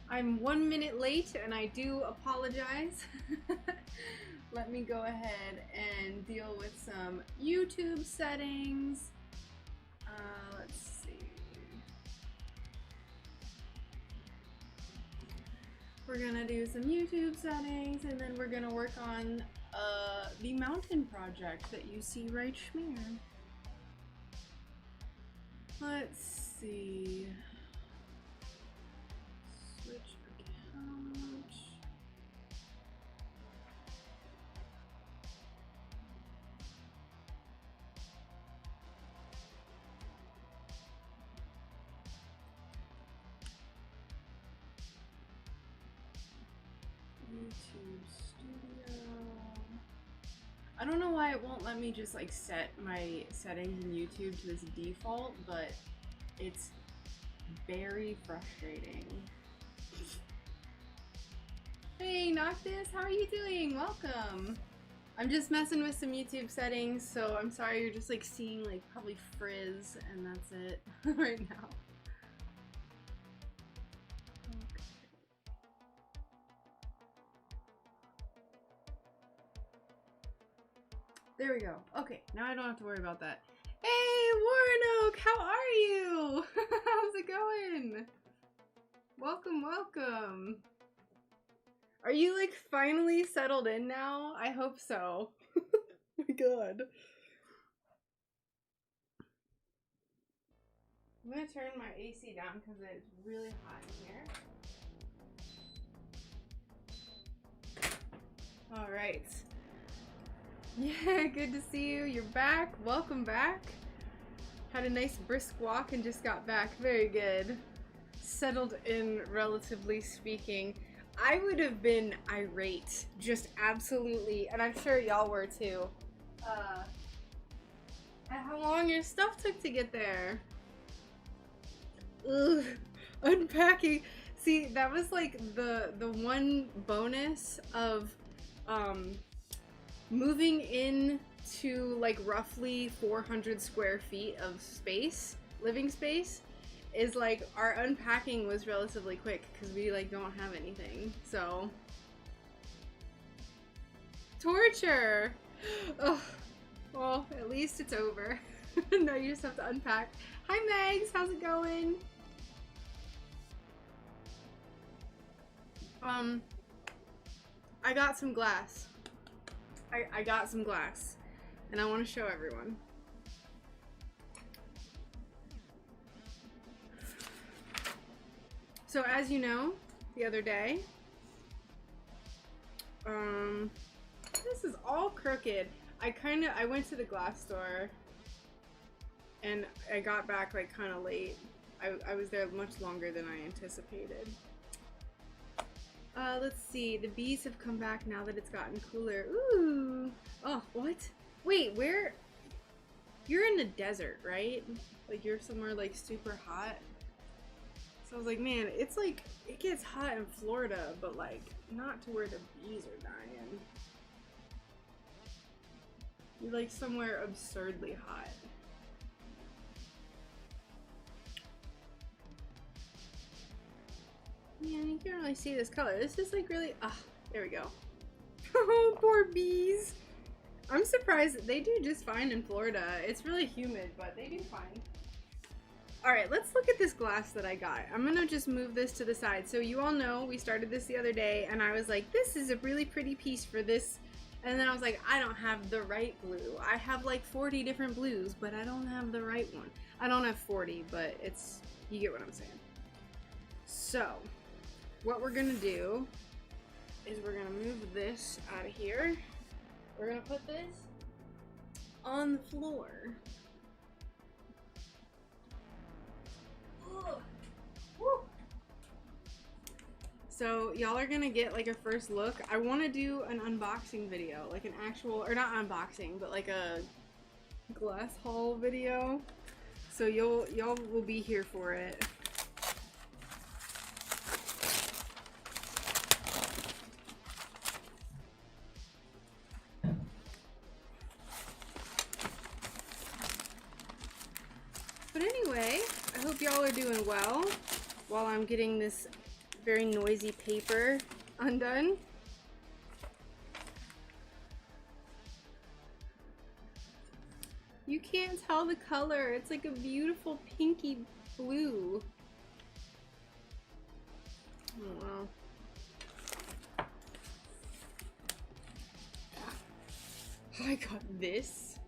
I'm 1 minute late and I do apologize. Let me go ahead and deal with some YouTube settings. Let's see. We're gonna do some YouTube settings and then we're gonna work on the mountain project that you see right here. Let's see. Switch account. YouTube Studio. I don't know why it won't let me just like set my settings in YouTube to its default, but it's very frustrating. Hey Noctis, how are you doing? Welcome! I'm just messing with some YouTube settings, so I'm sorry you're just like seeing like probably frizz and that's it right now. There we go. Okay, now I don't have to worry about that. Hey, Warren Oak, how are you? How's it going? Welcome, welcome. Are you like finally settled in now? I hope so. My God. I'm gonna turn my AC down because it's really hot in here. All right. Yeah, good to see you. You're back. Welcome back. Had a nice brisk walk and just got back. Very good. Settled in, relatively speaking. I would have been irate. Just absolutely. And I'm sure y'all were too. At how long your stuff took to get there. Ugh. Unpacking. See, that was like the one bonus of moving in to like roughly 400 square feet of space, living space, is like our unpacking was relatively quick because we like don't have anything. So torture. Oh, well, at least it's over. No, you just have to unpack. Hi Megs, how's it going? I got some glass. I got some glass, and I want to show everyone. So as you know, the other day, this is all crooked. I went to the glass store, and I got back like kind of late. I was there much longer than I anticipated. Let's see. The bees have come back now that it's gotten cooler. Ooh. Oh, what? Wait, where? You're in the desert, right? Like you're somewhere like super hot. So I was like, man, it's like, it gets hot in Florida, but like not to where the bees are dying. You're like somewhere absurdly hot. Yeah, you can't really see this color. This is like really, there we go. Oh, poor bees. I'm surprised that they do just fine in Florida. It's really humid, but they do fine. All right, let's look at this glass that I got. I'm gonna just move this to the side. So you all know we started this the other day and I was like, this is a really pretty piece for this. And then I was like, I don't have the right blue. I have like 40 different blues, but I don't have the right one. I don't have 40, but it's, you get what I'm saying. So what we're gonna do is we're gonna move this out of here. We're gonna put this on the floor. Woo. So y'all are gonna get like a first look. I wanna do an unboxing video, like an actual, or not unboxing, but like a glass haul video. So y'all will be here for it. But anyway, I hope y'all are doing well while I'm getting this very noisy paper undone. You can't tell the color. It's like a beautiful pinky blue. Oh wow. I got this.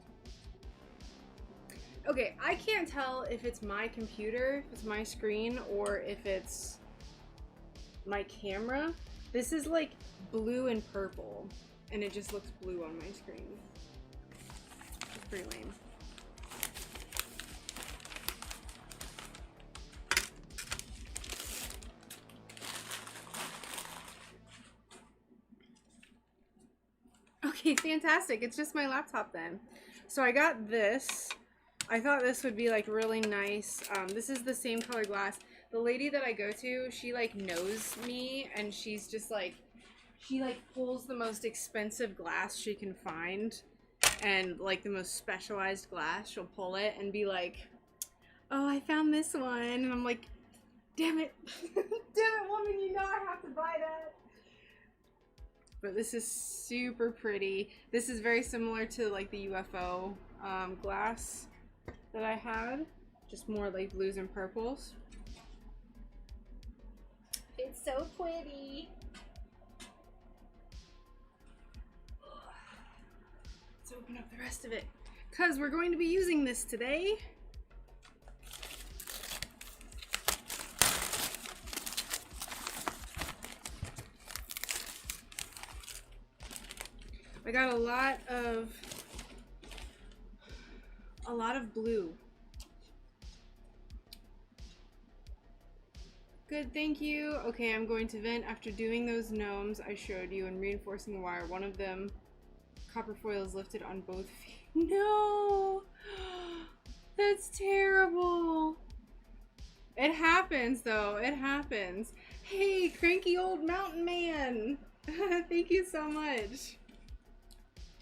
Okay, I can't tell if it's my computer, if it's my screen, or if it's my camera. This is like blue and purple, and it just looks blue on my screen. It's pretty lame. Okay, fantastic. It's just my laptop then. So I got this. I thought this would be like really nice. This is the same color glass. The lady that I go to, she like knows me, and she's just like, she like pulls the most expensive glass she can find, and like the most specialized glass. She'll pull it and be like, oh, I found this one. And I'm like, damn it. Damn it, woman, you know I have to buy that. But this is super pretty. This is very similar to like the UFO glass that I had, just more like blues and purples. It's so pretty. Let's open up the rest of it, because we're going to be using this today. I got a lot of blue. Good, thank you. Okay, I'm going to vent after doing those gnomes I showed you and reinforcing the wire. One of them, copper foil is lifted on both feet. No! That's terrible. It happens though, it happens. Hey, cranky old mountain man. Thank you so much.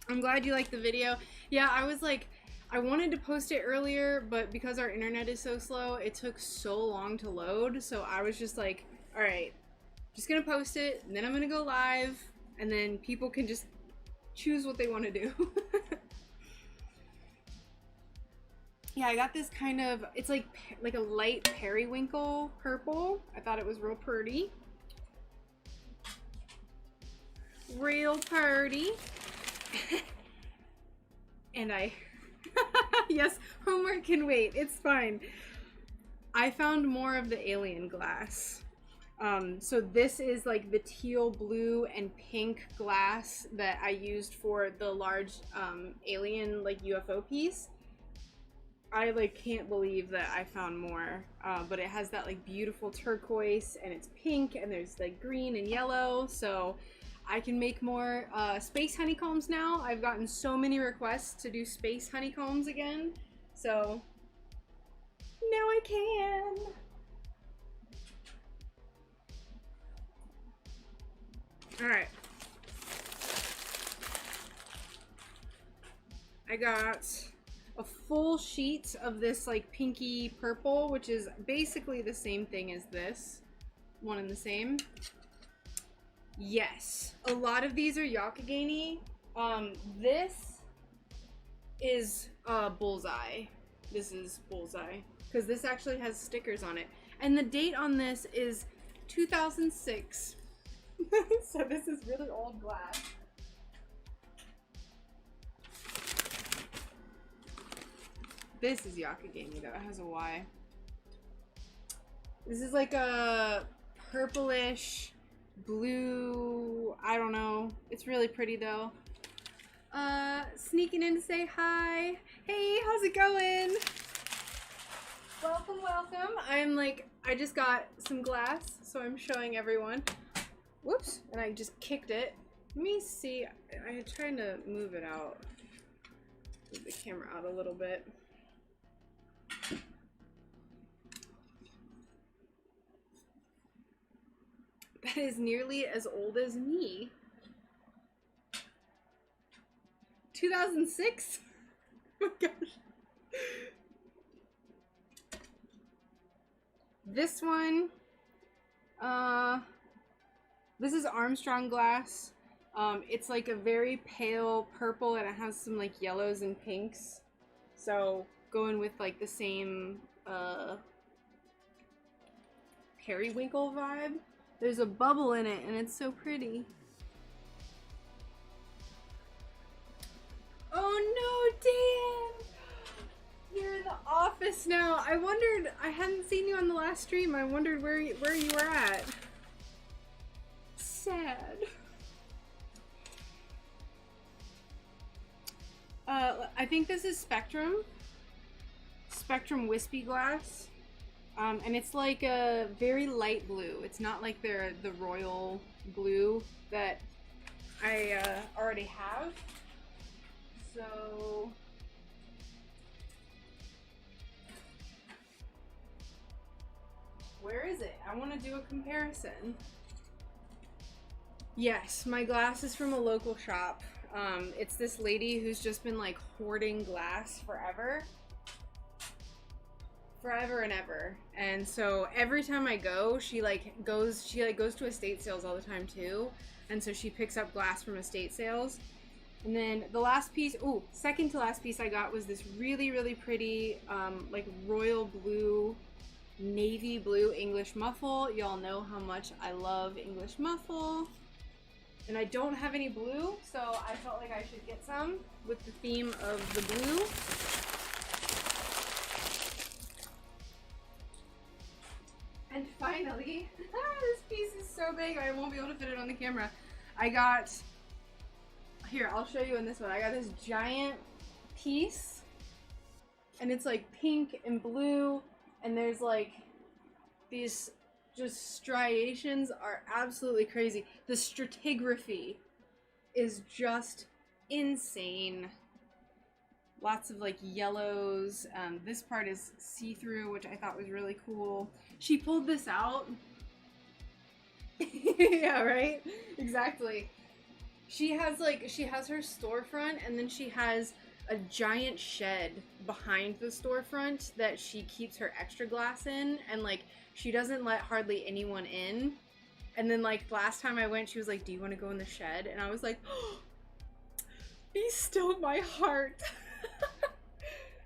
I'm glad you liked the video. Yeah, I was like, I wanted to post it earlier, but because our internet is so slow, it took so long to load. So I was just like, all right, just gonna post it, and then I'm gonna go live, and then people can just choose what they want to do. Yeah, I got this kind of, it's like a light periwinkle purple. I thought it was real pretty. Real pretty. And yes, homework can wait, it's fine. I found more of the alien glass. So this is like the teal, blue, and pink glass that I used for the large alien like UFO piece. I like can't believe that I found more, but it has that like beautiful turquoise, and it's pink, and there's like green and yellow, so I can make more space honeycombs now. I've gotten so many requests to do space honeycombs again, so now I can. All right. I got a full sheet of this like pinky purple, which is basically the same thing as this. One and the same. Yes, a lot of these are Yakagani. This is Bullseye. This is Bullseye, because this actually has stickers on it. And the date on this is 2006. So this is really old glass. This is Yakagani though, it has a Y. This is like a purplish blue, I don't know. It's really pretty though. Sneaking in to say hi. Hey, how's it going? Welcome, welcome. I just got some glass, so I'm showing everyone. Whoops, and I just kicked it. Let me see, I'm trying to move it out. Move the camera out a little bit. That is nearly as old as me. 2006? Oh my gosh. This one, This is Armstrong glass. It's like a very pale purple and it has some like yellows and pinks. So going with like the same periwinkle vibe. There's a bubble in it and it's so pretty. Oh no, Dan! You're in the office now. I wondered, I hadn't seen you on the last stream. I wondered where you were at. Sad. I think this is Spectrum Wispy Glass. And it's like a very light blue. It's not like the royal blue that I already have. So where is it? I want to do a comparison. Yes, my glass is from a local shop. It's this lady who's just been like hoarding glass forever and ever. And so every time I go, she goes to estate sales all the time too. And so she picks up glass from estate sales. And then the last piece, second to last piece I got was this really, really pretty, like royal blue, navy blue English muffle. Y'all know how much I love English muffle. And I don't have any blue, so I felt like I should get some with the theme of the blue. And finally, this piece is so big I won't be able to fit it on the camera. I got, here, I'll show you in this one. I got this giant piece, and it's like pink and blue, and there's like these just striations are absolutely crazy. The stratigraphy is just insane. Lots of like yellows. This part is see-through, which I thought was really cool. She pulled this out. Yeah, right? Exactly. She has her storefront, and then she has a giant shed behind the storefront that she keeps her extra glass in, and like she doesn't let hardly anyone in. And then like last time I went, she was like, "Do you want to go in the shed?" And I was like, "Oh, be still my heart."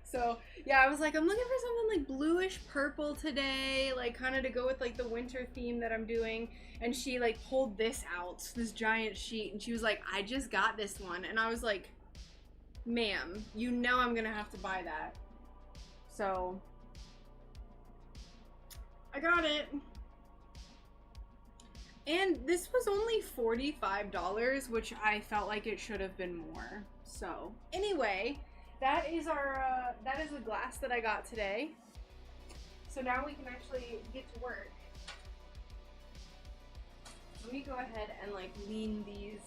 So yeah, I was like, I'm looking for something like bluish purple today, like kind of to go with like the winter theme that I'm doing. And she like pulled this out, this giant sheet, and she was like, "I just got this one." And I was like, "Ma'am, you know I'm gonna have to buy that." So I got it. And this was only $45, which I felt like it should have been more. So anyway, that is the glass that I got today. So now we can actually get to work. Let me go ahead and like lean these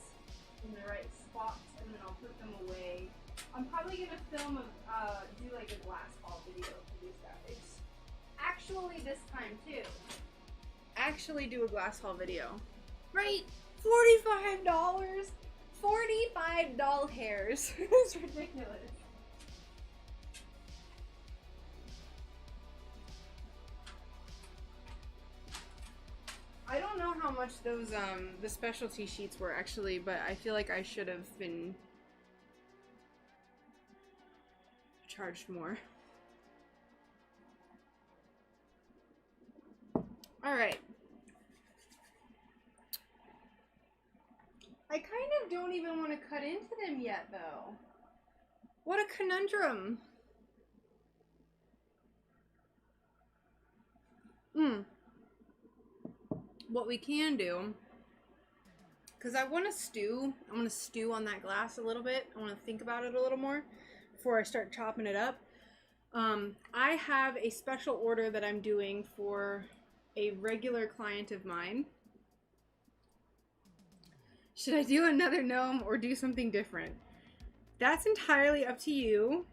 in the right spots, and then I'll put them away. I'm probably gonna film do like a glass haul video for these guys. Actually, this time too. Actually do a glass haul video. Right? $45! $45 hairs. It's ridiculous. I don't know how much those the specialty sheets were actually, but I feel like I should have been charged more. All right. I kind of don't even want to cut into them yet, though. What a conundrum. What we can do, because I want to stew. I want to stew on that glass a little bit. I want to think about it a little more before I start chopping it up. I have a special order that I'm doing for a regular client of mine. Should I do another gnome or do something different? That's entirely up to you.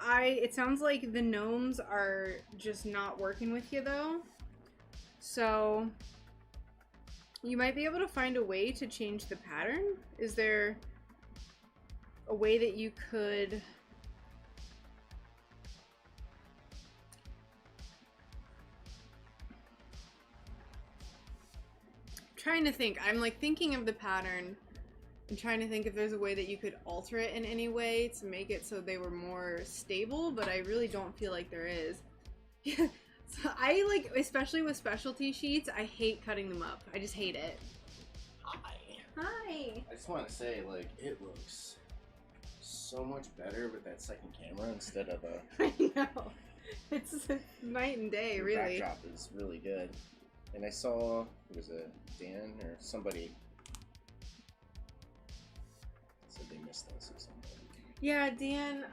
It sounds like the gnomes are just not working with you though. So you might be able to find a way to change the pattern. Is there a way that you could trying to think. I'm like thinking of the pattern. I'm trying to think if there's a way that you could alter it in any way to make it so they were more stable, but I really don't feel like there is. So I like, especially with specialty sheets, I hate cutting them up. I just hate it. Hi. Hi. I just want to say, like, it looks so much better with that second camera instead of a... I know. It's night and day, really. The backdrop is really good. And I saw, who was it, Dan or somebody said they missed us or something. Yeah, Dan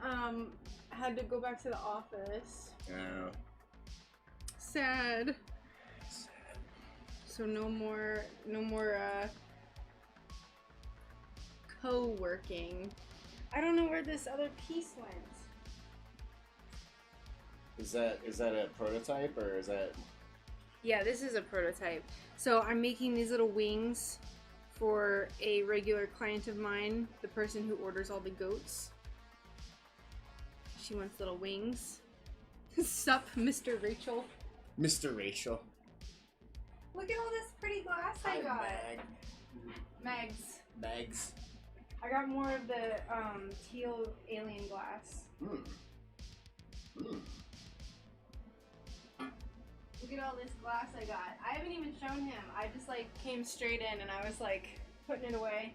had to go back to the office. Oh. Sad. So no more co-working. I don't know where this other piece went. Is that a prototype or is that? Yeah, this is a prototype. So I'm making these little wings for a regular client of mine, the person who orders all the goats. She wants little wings. Sup, Mr. Rachel. Mr. Rachel. Look at all this pretty glass I got. Megs. Megs. I got more of the teal alien glass. Look at all this glass I got. I haven't even shown him. I just like came straight in and I was like putting it away.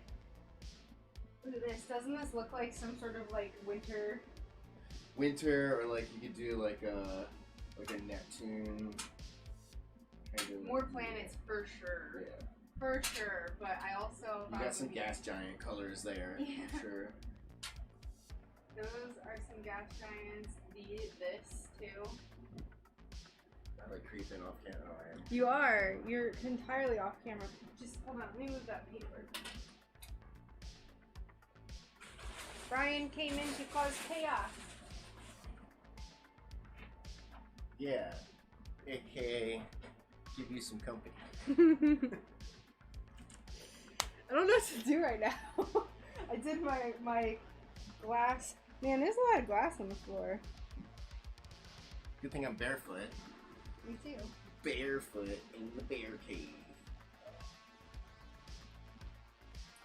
Look at this. Doesn't this look like some sort of like winter? Winter, or like you could do like a Neptune. Kind of more planets for sure. Yeah. For sure, but I also you got some gas giant colors there. Yeah. For sure. Those are some gas giants. This too. I'm like creeping off camera. I am. You are. You're entirely off camera. Just hold on. Let me move that paper. Brian came in to cause chaos. Yeah. AKA give you some company. I don't know what to do right now. I did my glass. Man, there's a lot of glass on the floor. Good thing I'm barefoot. Me too. Barefoot in the bear cave.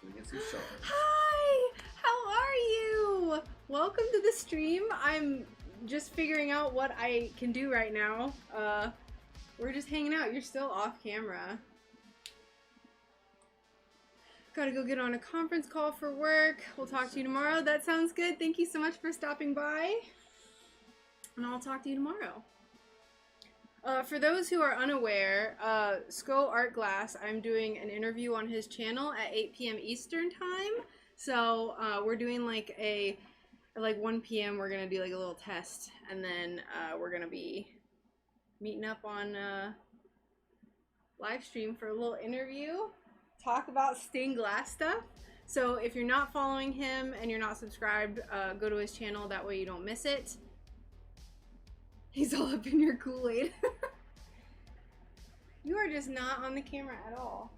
Can we get some sharks? Hi! How are you? Welcome to the stream. I'm just figuring out what I can do right now. We're just hanging out. You're still off camera. Gotta go get on a conference call for work. We'll talk to you tomorrow. That sounds good. Thank you so much for stopping by. And I'll talk to you tomorrow. For those who are unaware, Sko Art Glass, I'm doing an interview on his channel at 8 p.m. Eastern time. So we're doing like at like 1 p.m. we're gonna do like a little test, and then we're gonna be meeting up on live stream for a little interview. Talk about stained glass stuff. So if you're not following him and you're not subscribed, go to his channel. That way you don't miss it. He's all up in your Kool-Aid. You are just not on the camera at all.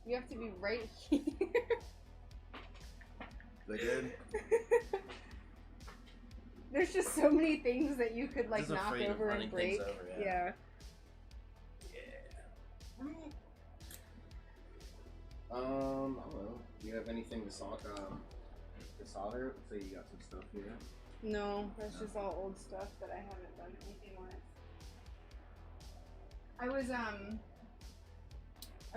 You have to be right here. They good? There's just so many things that you could like Just knock afraid of over and running break. things over, Yeah. I don't know. Do you have anything to solder? So you got some stuff here. No, that's just all old stuff that I haven't done anything with. I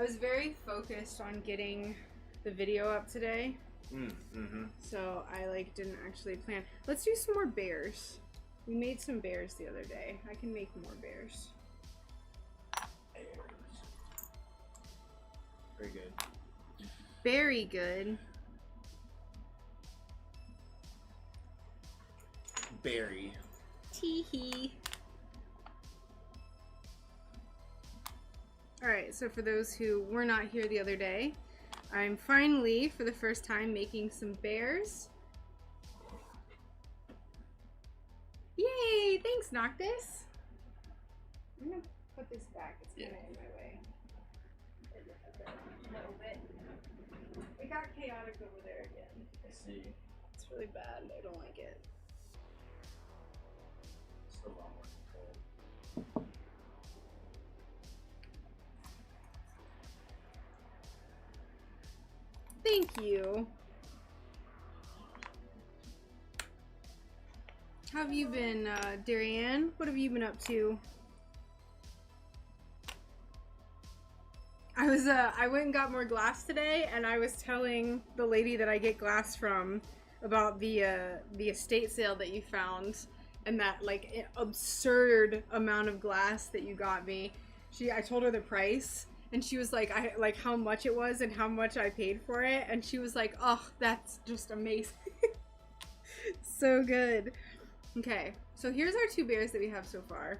was very focused on getting the video up today. So I like didn't actually plan. Let's do some more bears. We made some bears the other day. I can make more bears. Very good. Very good. Berry. Tee-hee. Alright, so for those who were not here the other day, I'm finally, for the first time, making some bears. Yay! Thanks, Noctis! I'm gonna put this back. It's kind of in my way. A little bit. It got chaotic over there again. I see. It's really bad. I don't like it. Still a lot more control. Thank you. How have you been, Darianne? What have you been up to? I went and got more glass today, and I was telling the lady that I get glass from about the estate sale that you found, and that, like, absurd amount of glass that you got me. I told her the price, and she was like, how much it was and how much I paid for it, and she was like, oh, that's just amazing. So good. Okay, so here's our 2 bears that we have so far.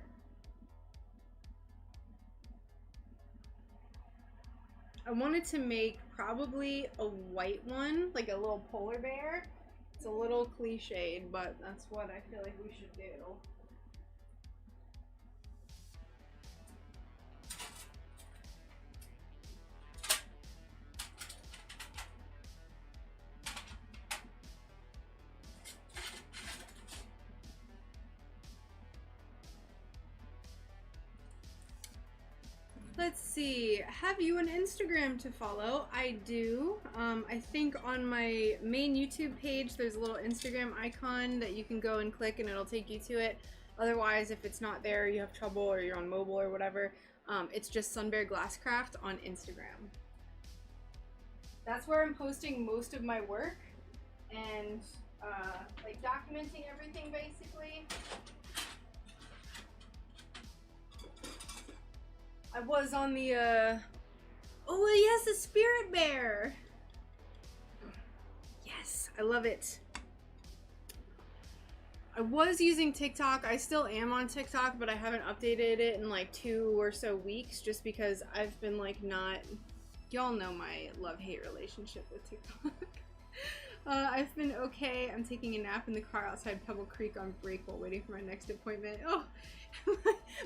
I wanted to make probably a white one, like a little polar bear. It's a little cliched, but that's what I feel like we should do. Let's see, have you an Instagram to follow? I do. I think on my main YouTube page there's a little Instagram icon that you can go and click and it'll take you to it. Otherwise, if it's not there, you have trouble or you're on mobile or whatever, it's just SunBearGlassCraft on Instagram. That's where I'm posting most of my work and like documenting everything basically. I was on the, oh yes, a spirit bear! Yes, I love it. I was using TikTok, I still am on TikTok, but I haven't updated it in like 2 or so weeks, just because I've been like not, y'all know my love-hate relationship with TikTok. I've been okay. I'm taking a nap in the car outside Pebble Creek on break while waiting for my next appointment. Oh,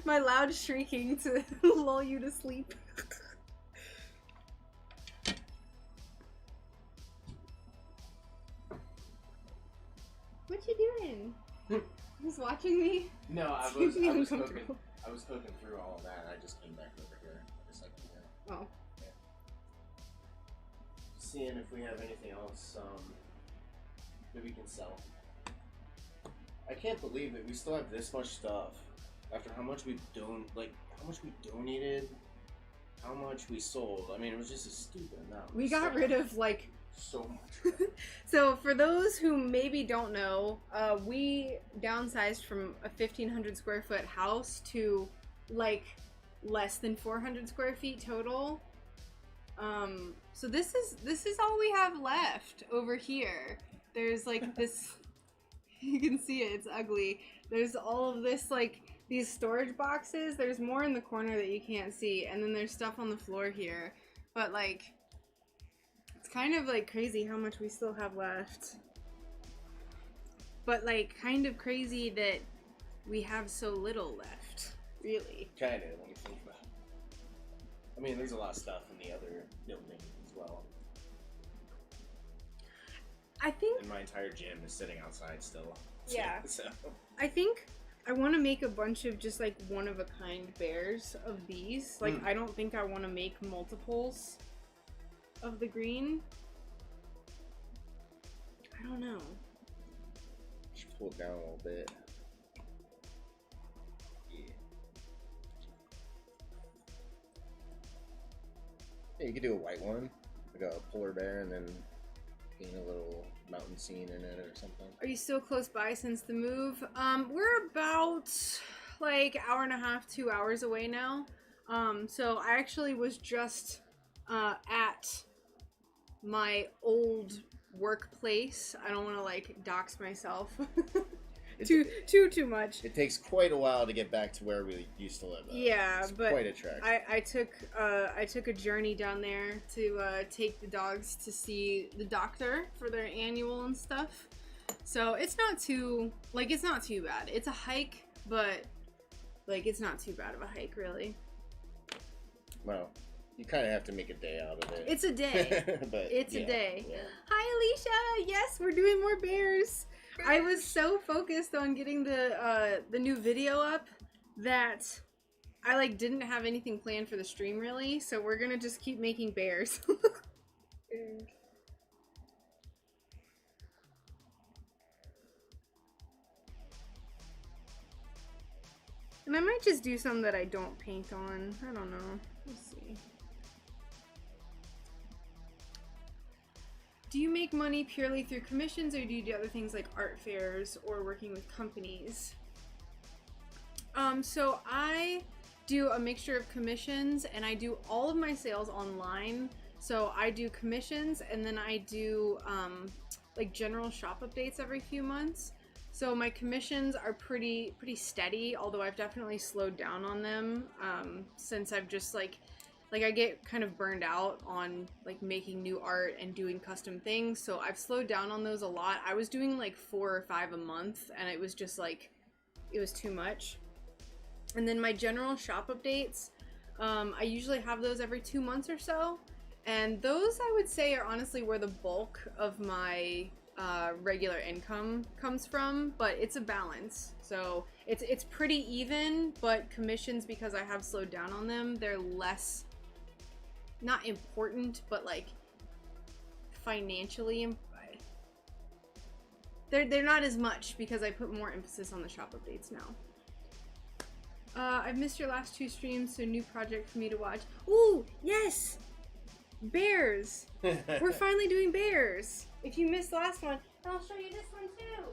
my loud shrieking to lull you to sleep. What you doing? Just watching me? No, I was poking through all of that, and I just came back over here for a second. Yeah. Oh. Yeah. Seeing if we have anything else that we can sell. I can't believe that we still have this much stuff after how much we donated, how much we sold. I mean, it was just a stupid amount. We got rid of like so much. So for those who maybe don't know, we downsized from a 1,500 square foot house to like less than 400 square feet total. So this is all we have left over here. There's like this, you can see it, it's ugly. There's all of this, like these storage boxes. There's more in the corner that you can't see, and then there's stuff on the floor here. But like, it's kind of like crazy how much we still have left. But like, kind of crazy that we have so little left, really. Kind of, when you think about it. I mean, there's a lot of stuff in the other building as well. I think... And my entire gym is sitting outside still. Yeah. So. I think I want to make a bunch of just like one-of-a-kind bears of these. Like, I don't think I want to make multiples of the green. I don't know. Just pull it down a little bit. Yeah. Yeah, you could do a white one, like a polar bear, and then paint a little mountain scene in it or something. Are you still close by since the move? We're about like hour and a half, 2 hours away now. So I actually was just at my old workplace. I don't want to like dox myself too much. It takes quite a while to get back to where we used to live. Yeah, it's but quite a trek. I took a journey down there to take the dogs to see the doctor for their annual and stuff. So it's not too bad. It's a hike, but like it's not too bad of a hike, really. Well, you kind of have to make a day out of it. It's a day. But it's a day. Yeah. Hi, Alicia. Yes, we're doing more bears. I was so focused on getting the new video up that I like didn't have anything planned for the stream really. So we're gonna just keep making bears. And I might just do some that I don't paint on. I don't know. We'll see. Do you make money purely through commissions, or do you do other things like art fairs or working with companies? So I do a mixture of commissions, and I do all of my sales online. So I do commissions, and then I do like general shop updates every few months. So my commissions are pretty steady, although I've definitely slowed down on them since I've just like I get kind of burned out on like making new art and doing custom things. So I've slowed down on those a lot. I was doing like 4 or 5 a month, and it was just like, it was too much. And then my general shop updates, I usually have those every 2 months or so. And those I would say are honestly where the bulk of my regular income comes from, but it's a balance. So it's pretty even, but commissions, because I have slowed down on them, they're less, not important, but like financially, they're not as much because I put more emphasis on the shop updates now. I've missed your last 2 streams, so new project for me to watch. Ooh, yes! Bears! We're finally doing bears! If you missed the last one, I'll show you this one too!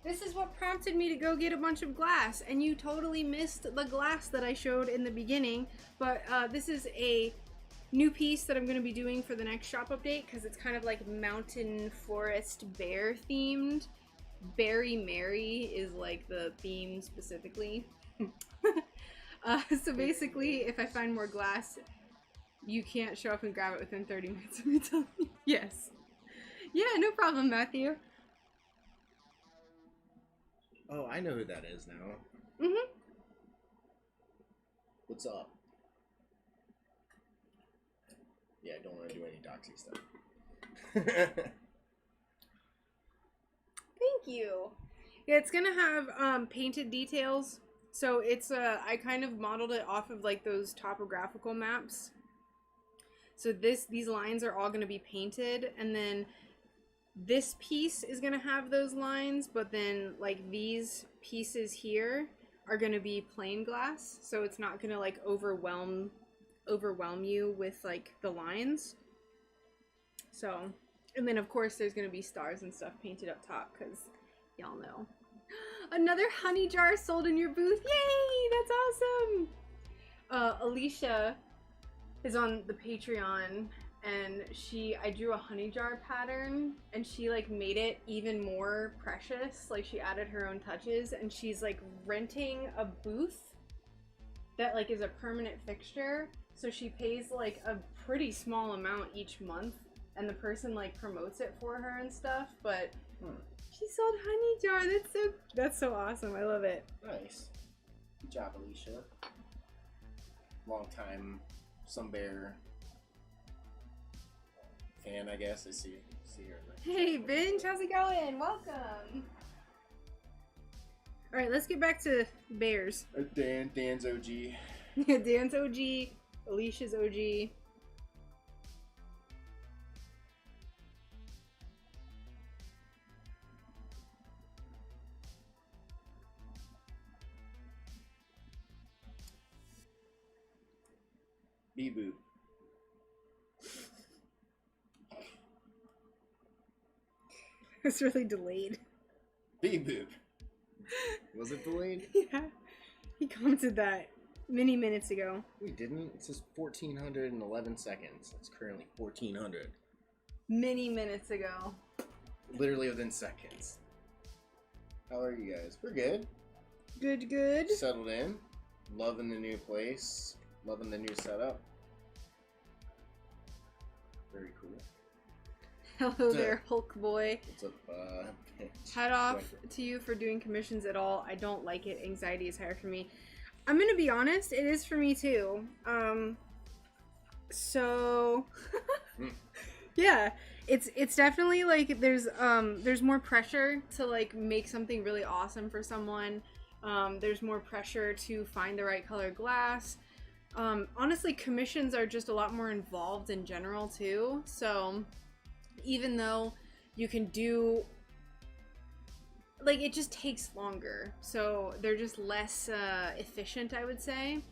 This is what prompted me to go get a bunch of glass, and you totally missed the glass that I showed in the beginning, but this is a new piece that I'm going to be doing for the next shop update, because it's kind of like mountain forest bear themed. Berry Mary is like the theme specifically. So basically, if I find more glass, you can't show up and grab it within 30 minutes of me telling you. Yes. Yeah, no problem, Matthew. Oh, I know who that is now. Mm-hmm. What's up? Yeah, I don't want to do any doxy stuff. Thank you. Yeah, it's gonna have painted details. So it's I kind of modeled it off of like those topographical maps. So these lines are all going to be painted, and then this piece is going to have those lines, but then like these pieces here are going to be plain glass, so it's not going to like overwhelm you with like the lines. So, and then of course there's going to be stars and stuff painted up top, because y'all know. Another honey jar sold in your booth. Yay! That's awesome! Alicia is on the Patreon, and I drew a honey jar pattern, and she like made it even more precious. Like she added her own touches, and she's like renting a booth that like is a permanent fixture. So she pays like a pretty small amount each month, and the person like promotes it for her and stuff, but she sold honey jar. That's so awesome. I love it. Nice. Good job, Alicia. Long time SunBear fan, I guess. I see her. Hey, Benj, how's it going? Welcome. All right, let's get back to bears. Dan's OG. Yeah, Dan's OG, Alicia's OG. Bee-boo. It's really delayed. Bee-boo. Was it delayed? Yeah. He commented that many minutes ago. We didn't. It says 1,411 seconds. It's currently 1,400. Many minutes ago. Literally within seconds. How are you guys? We're good. Good, good. Settled in. Loving the new place. Loving the new setup. Very cool. Hello there, Hulk boy. What's up, Hat off to you for doing commissions at all. I don't like it. Anxiety is higher for me. I'm gonna be honest, it is for me too. So yeah, it's definitely like there's more pressure to like make something really awesome for someone. There's more pressure to find the right color glass. Honestly, commissions are just a lot more involved in general too. So even though you can do like, it just takes longer. So they're just less efficient, I would say.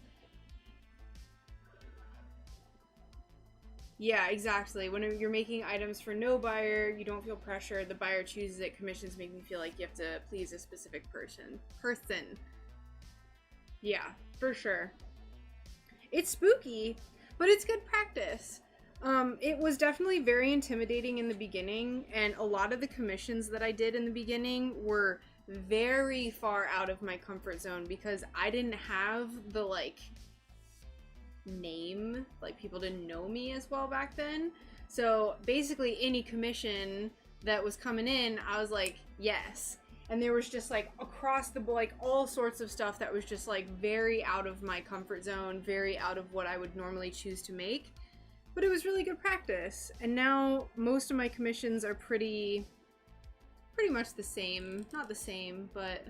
Yeah, exactly. When you're making items for no buyer, you don't feel pressure. The buyer chooses it. Commissions make me feel like you have to please a specific person. Yeah, for sure. It's spooky, but it's good practice. It was definitely very intimidating in the beginning, and a lot of the commissions that I did in the beginning were very far out of my comfort zone because I didn't have the, like, name, like, people didn't know me as well back then. So basically any commission that was coming in, I was like, yes. And there was just, like, across the board, like, all sorts of stuff that was just, like, very out of my comfort zone, very out of what I would normally choose to make. But it was really good practice. And now most of my commissions are pretty much the same. Not the same, but...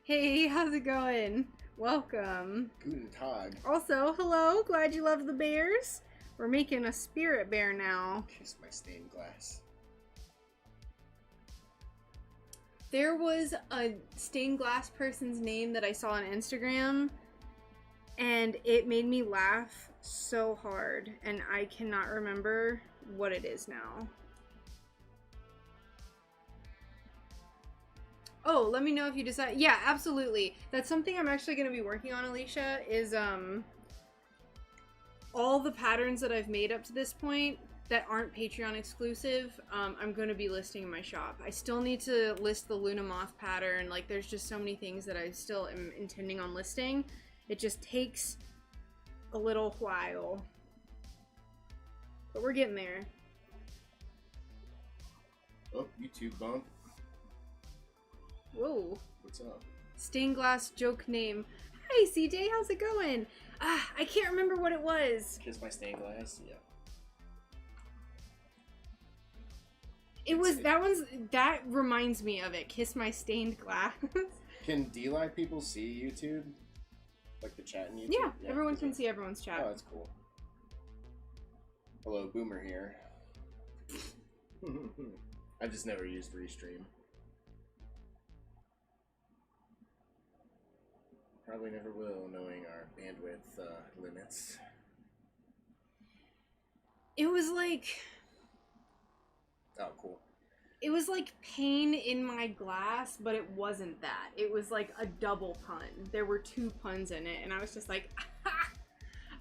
Hey, how's it going? Welcome. Guten Tag. Also, hello. Glad you love the bears. We're making a spirit bear now. Kiss my stained glass. There was a stained glass person's name that I saw on Instagram, and it made me laugh so hard, and I cannot remember what it is now. Oh, let me know if you decide. Yeah, absolutely. That's something I'm actually going to be working on, Alicia, is all the patterns that I've made up to this point that aren't Patreon exclusive, I'm going to be listing in my shop. I still need to list the Luna Moth pattern. Like, there's just so many things that I still am intending on listing. It just takes a little while. But we're getting there. Oh, YouTube bump. Whoa. What's up? Stained glass joke name. Hi, CJ, how's it going? I can't remember what it was. Kiss my stained glass? Yeah. It was, that reminds me of it. Kiss my stained glass. Can D-Live people see YouTube? Like the chat in YouTube? Yeah, everyone can see everyone's chat. Oh, that's cool. Hello, Boomer here. I've just never used Restream. Probably never will, knowing our bandwidth limits. It was like... Oh, cool. It was like pain in my glass, but it wasn't that. It was like a double pun. There were 2 puns in it, and I was just like,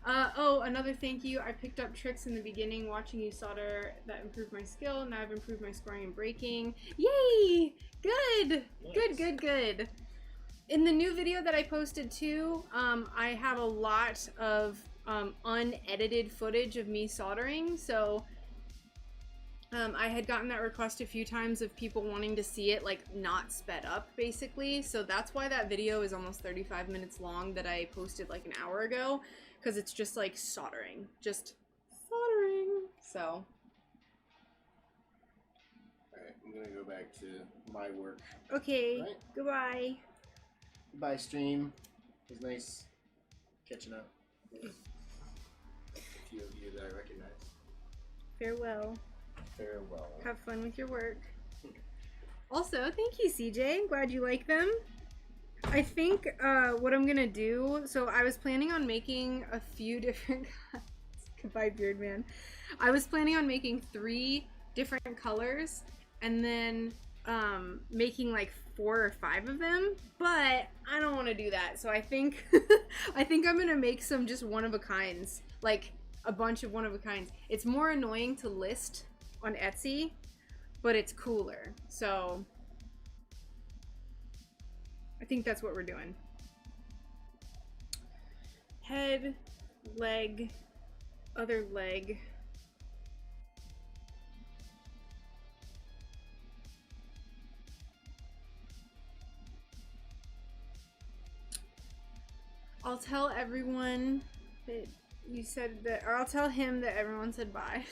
oh, another thank you. I picked up tricks in the beginning watching you solder that improved my skill. Now I've improved my scoring and breaking. Yay! Good! Nice. Good. In the new video that I posted too, I have a lot of unedited footage of me soldering, so I had gotten that request a few times of people wanting to see it, like, not sped up, basically, so that's why that video is almost 35 minutes long that I posted like an hour ago, because it's just like soldering, so. Alright, I'm gonna go back to my work. Okay, right. Goodbye. Goodbye, stream. It was nice catching up with a few of you that I recognize. Farewell. Farewell. Have fun with your work. Also, thank you, CJ. I'm glad you like them. I think what I'm gonna do, so I was planning on making a few different goodbye, beard man. I was planning on making 3 different colors and then making like 4 or 5 of them, but I don't want to do that. So I think I think I'm gonna make some just one-of-a-kinds, like a bunch of one-of-a-kinds. It's more annoying to list on Etsy, but it's cooler. So I think that's what we're doing. Head, leg, other leg. I'll tell everyone that you said that, or I'll tell him that everyone said bye.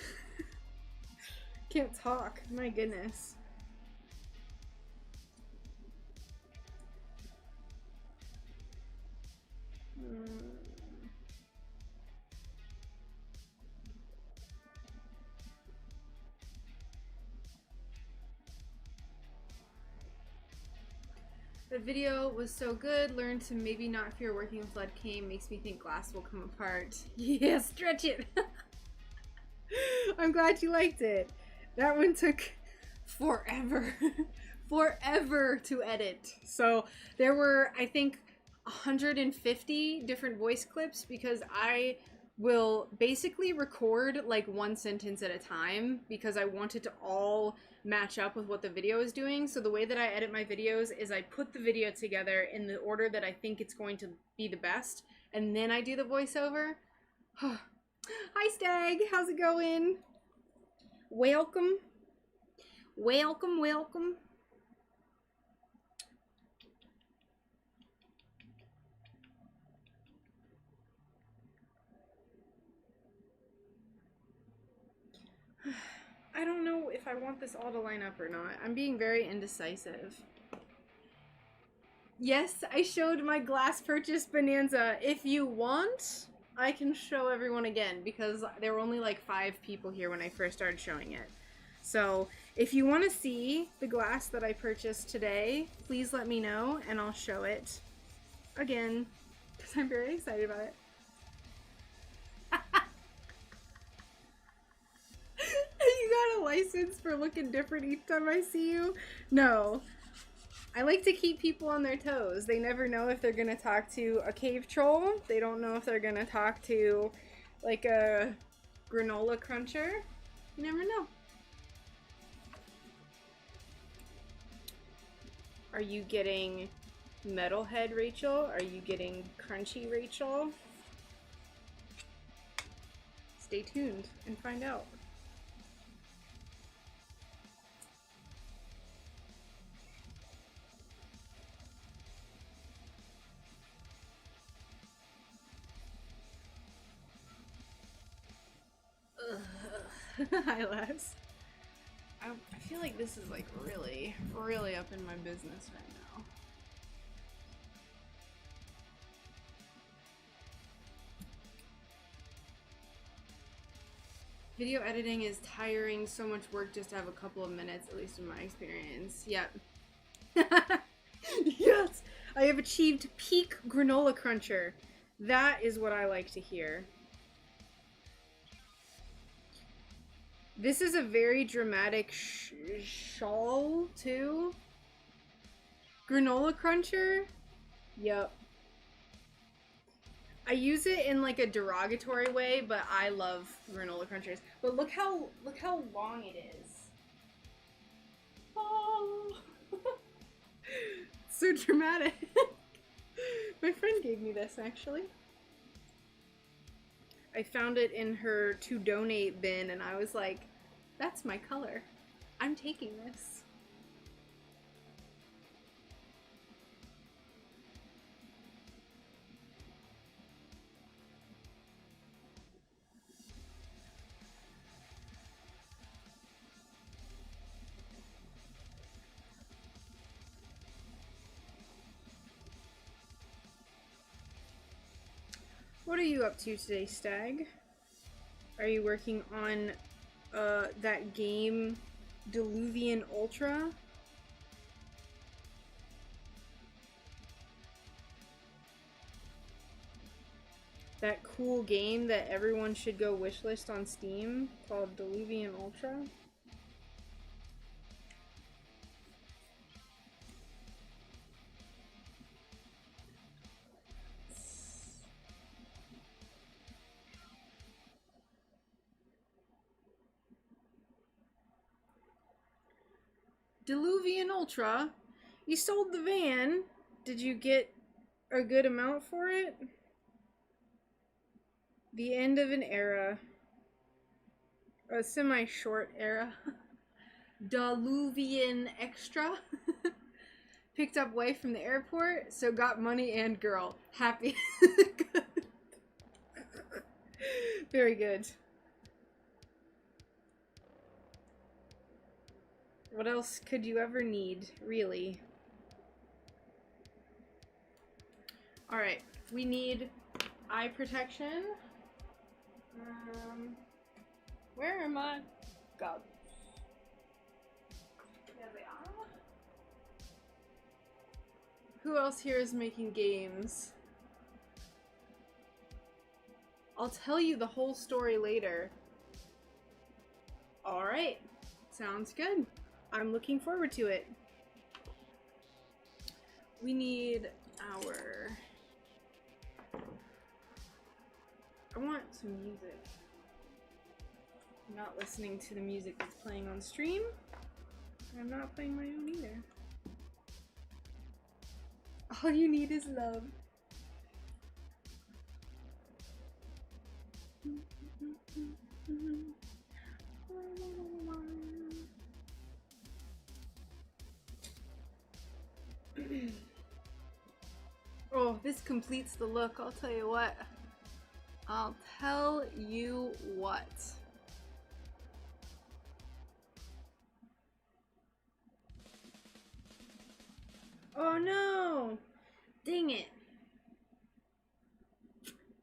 Can't talk, my goodness. The video was so good. Learn to maybe not fear working with lead cane. Makes me think glass will come apart. Yeah, stretch it. I'm glad you liked it. That one took forever. Forever to edit. So there were, I think, 150 different voice clips because I will basically record like one sentence at a time because I want it to all match up with what the video is doing. So the way that I edit my videos is I put the video together in the order that I think it's going to be the best, and then I do the voiceover. Hi Stag, how's it going? Welcome. Welcome, welcome. I don't know if I want this all to line up or not. I'm being very indecisive. Yes, I showed my glass purchase bonanza. If you want, I can show everyone again because there were only like 5 people here when I first started showing it. So if you want to see the glass that I purchased today, please let me know and I'll show it again because I'm very excited about it. You got a license for looking different each time I see you? No. I like to keep people on their toes. They never know if they're gonna talk to a cave troll. They don't know if they're gonna talk to like a granola cruncher. You never know. Are you getting Metalhead Rachel? Are you getting Crunchy Rachel? Stay tuned and find out. Hi, Les. I feel like this is like really, really up in my business right now. Video editing is tiring, so much work just to have a couple of minutes, at least in my experience. Yep. Yes! I have achieved peak granola cruncher. That is what I like to hear. This is a very dramatic shawl, too. Granola cruncher? Yep. I use it in like a derogatory way, but I love granola crunchers. But look how long it is. Oh. So dramatic. My friend gave me this actually. I found it in her to donate bin and I was like, that's my color. I'm taking this. What are you up to today, Stag? Are you working on that game Diluvian Ultra? That cool game that everyone should go wishlist on Steam called Diluvian Ultra? Diluvian Ultra? You sold the van. Did you get a good amount for it? The end of an era. A semi-short era. Diluvian Extra. Picked up wife from the airport, so got money and girl. Happy. Good. Very good. What else could you ever need, really? Alright, we need eye protection. Where are my goggles? There they are. Who else here is making games? I'll tell you the whole story later. Alright. Sounds good. I'm looking forward to it. We need our... I want some music. I'm not listening to the music that's playing on stream. I'm not playing my own either. All you need is love. Oh, this completes the look, I'll tell you what. I'll tell you what. Oh no! Dang it.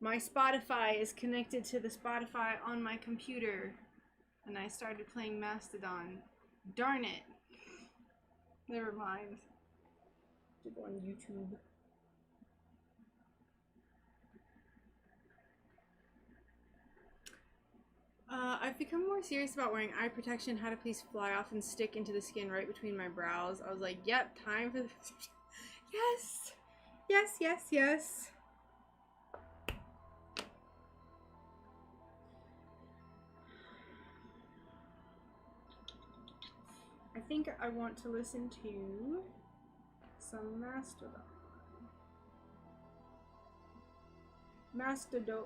My Spotify is connected to the Spotify on my computer. And I started playing Mastodon. Darn it. Never mind. To go on YouTube. I've become more serious about wearing eye protection. Had a piece fly off and stick into the skin right between my brows. I was like, yep, time for this. Yes! Yes, yes, yes. I think I want to listen to some Mastodon. Mastodon.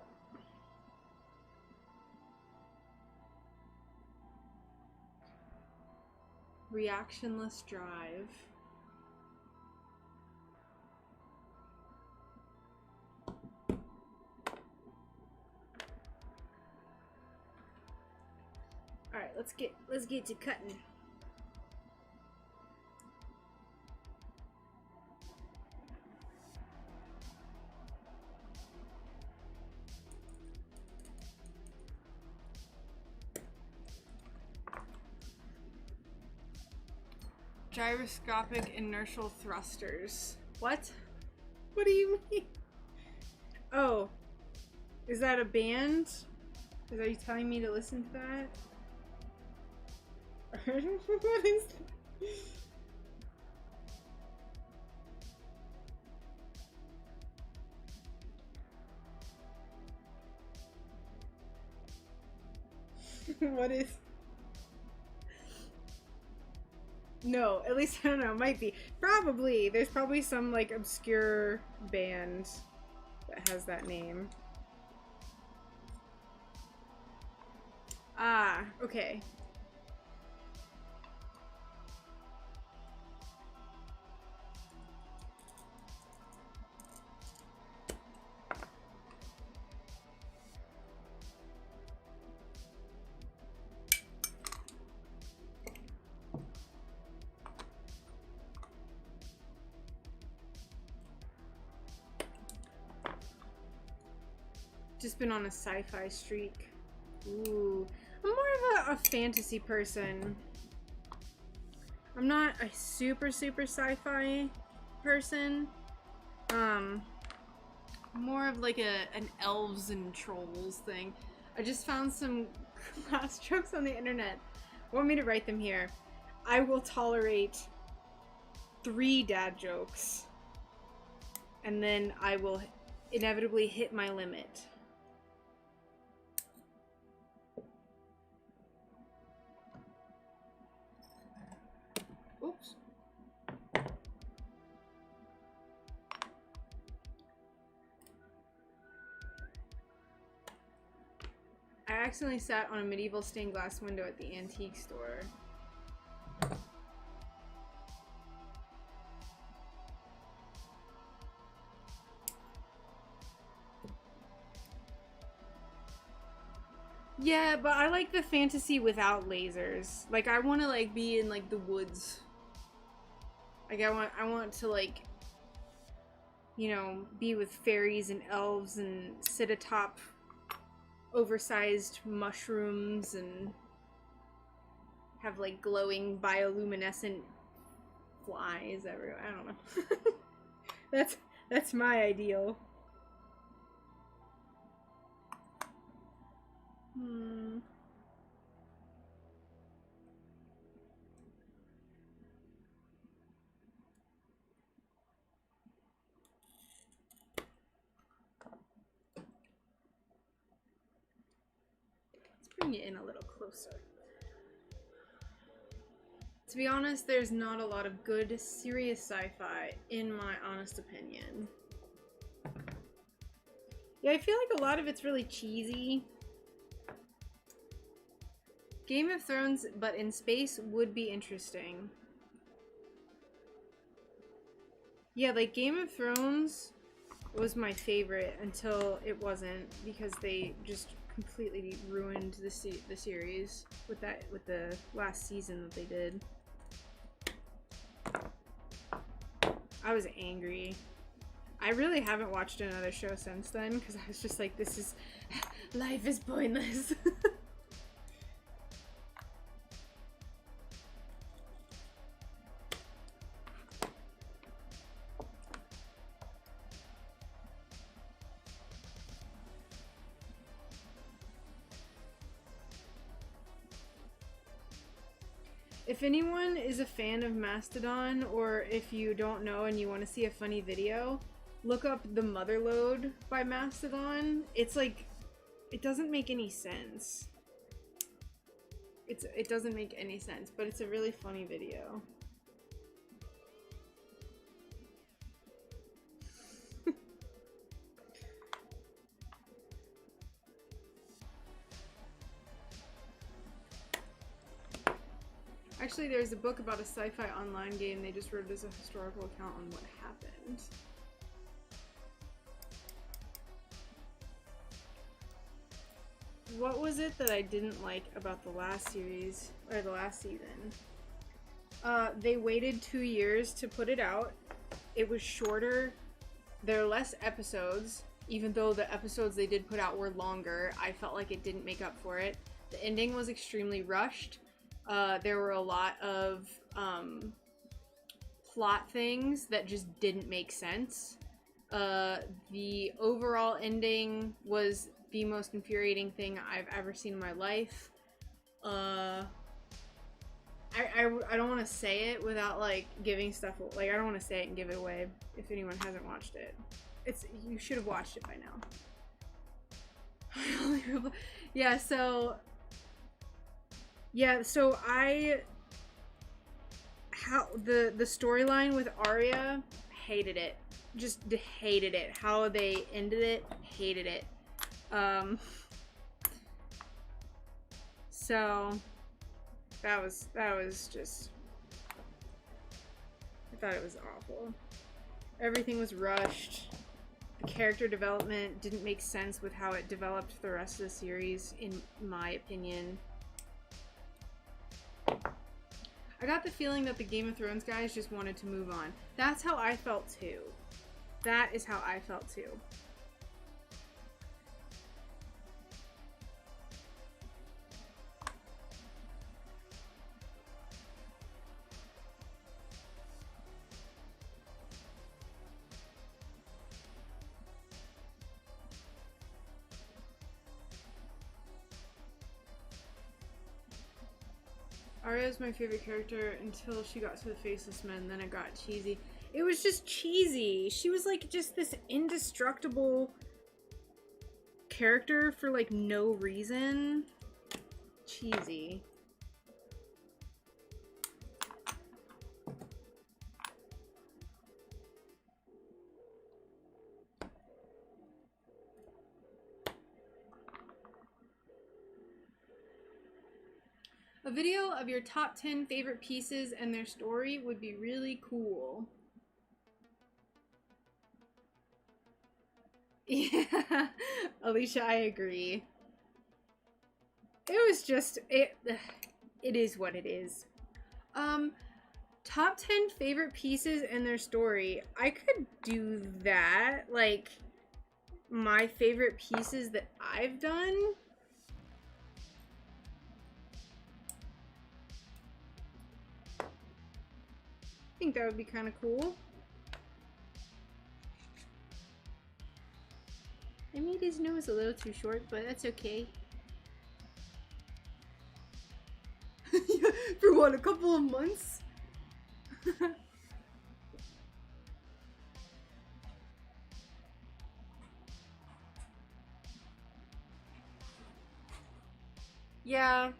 Reactionless drive. Alright, let's get to cutting. Gyroscopic inertial thrusters. What? What do you mean? Oh. Is that a band? Are you telling me to listen to that? What is that? What is... No, at least I don't know, it might be. Probably. There's probably some like obscure band that has that name. Ah, okay. Just been on a sci-fi streak. Ooh. I'm more of a fantasy person. I'm not a super sci-fi person. More of like an elves and trolls thing. I just found some class jokes on the internet. Want me to write them here? I will tolerate 3 dad jokes. And then I will inevitably hit my limit. Oops. I accidentally sat on a medieval stained glass window at the antique store. Yeah, but I like the fantasy without lasers. Like, I want to like be in like the woods. Like, I want to like, you know, be with fairies and elves and sit atop oversized mushrooms and have like glowing bioluminescent flies everywhere. I don't know. That's my ideal. Let's bring it in a little closer. To be honest, there's not a lot of good, serious sci-fi, in my honest opinion. Yeah, I feel like a lot of it's really cheesy. Game of Thrones, but in space, would be interesting. Yeah, like Game of Thrones was my favorite until it wasn't, because they just completely ruined the series with the last season that they did. I was angry. I really haven't watched another show since then, because I was just like, this is... life is pointless. If anyone is a fan of Mastodon, or if you don't know and you want to see a funny video, look up The Motherlode by Mastodon. It's like, it doesn't make any sense. It doesn't make any sense, but it's a really funny video. Actually, there's a book about a sci-fi online game. They just wrote it as a historical account on what happened. What was it that I didn't like about the last series, or the last season? They waited 2 years to put it out. It was shorter. There are less episodes. Even though the episodes they did put out were longer, I felt like it didn't make up for it. The ending was extremely rushed. There were a lot of plot things that just didn't make sense. The overall ending was the most infuriating thing I've ever seen in my life. I don't want to say it without like giving stuff, like I don't want to say it and give it away if anyone hasn't watched it. You should have watched it by now. Yeah, so the storyline with Arya, hated it. Just hated it. How they ended it, hated it. So that was just, I thought it was awful. Everything was rushed. The character development didn't make sense with how it developed the rest of the series, in my opinion. I got the feeling that the Game of Thrones guys just wanted to move on. That's how I felt too. That is how I felt too. Arya is my favorite character until she got to the Faceless Men, then it got cheesy. It was just cheesy. She was like just this indestructible character for like no reason. Cheesy. A video of your top 10 favorite pieces and their story would be really cool. Yeah, Alicia, I agree. It was just, it is what it is. Top 10 favorite pieces and their story. I could do that. Like, my favorite pieces that I've done. I think that would be kind of cool. his nose a little too short, but that's okay. For what, a couple of months? Yeah.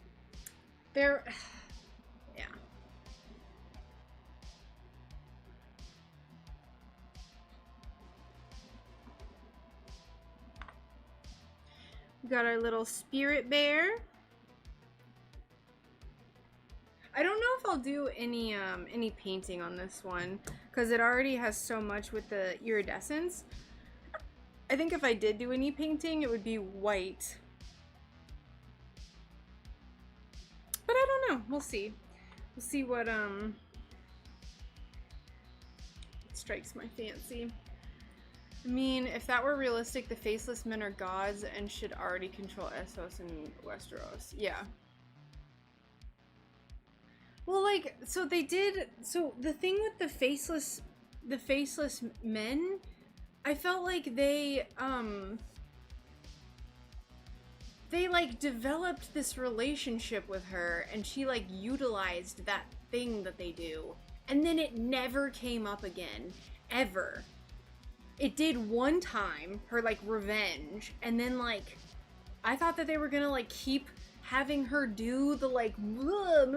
They're... yeah. We got our little spirit bear. I don't know if I'll do any painting on this one because it already has so much with the iridescence. I think if I did do any painting, it would be white. But I don't know. We'll see. We'll see what strikes my fancy. I mean, if that were realistic, the faceless men are gods and should already control Essos and Westeros. Yeah. Well, like, so they did, so the thing with the faceless men, I felt like they like developed this relationship with her and she like utilized that thing that they do. And then it never came up again, ever. It did one time, her like revenge, and then like, I thought that they were gonna like keep having her do the like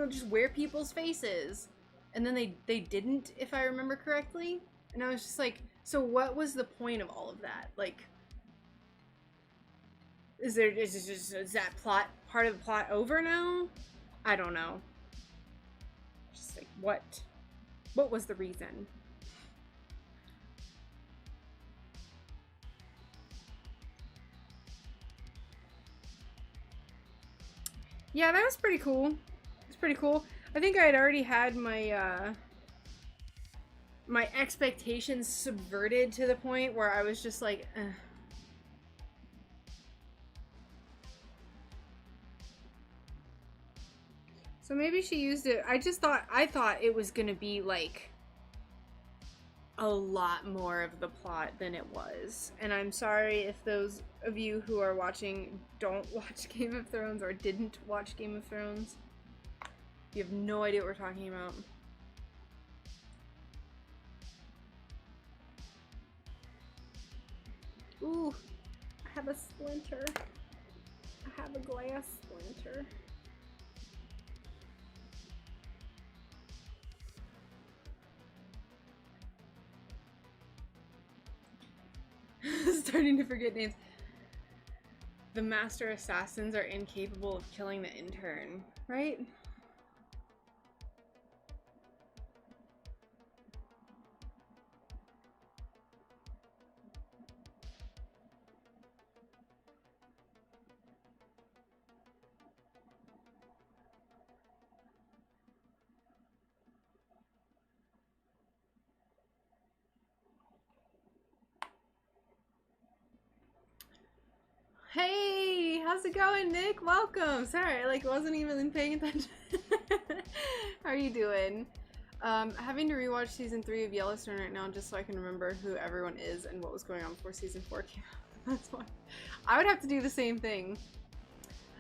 just wear people's faces, and then they didn't, if I remember correctly. And I was just like, so what was the point of all of that? Like, is that plot, part of the plot over now? I don't know. Just like, what was the reason? Yeah, that was pretty cool. It's pretty cool. I think I had already had my my expectations subverted to the point where I was just like, ugh. So maybe she used it. I thought it was gonna be like a lot more of the plot than it was. And I'm sorry if those of you who are watching don't watch Game of Thrones or didn't watch Game of Thrones. You have no idea what we're talking about. Ooh, I have a splinter. I have a glass splinter. Starting to forget names. The master assassins are incapable of killing the intern, right? Hey, how's it going, Nick? Welcome. Sorry, I like wasn't even paying attention. How are you doing? Having to rewatch season 3 of Yellowstone right now just so I can remember who everyone is and what was going on before season 4 came out. That's why. I would have to do the same thing.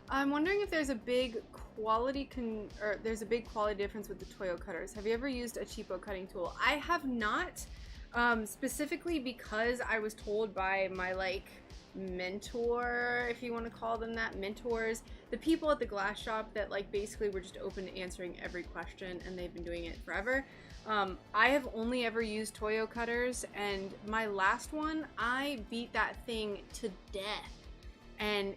I'm wondering if there's a big quality difference with the Toyo cutters. Have you ever used a cheapo cutting tool? I have not, specifically because I was told by my like mentor, if you want to call them that, mentors, the people at the glass shop that like basically were just open to answering every question, and they've been doing it forever. I have only ever used Toyo cutters, and my last one, I beat that thing to death, and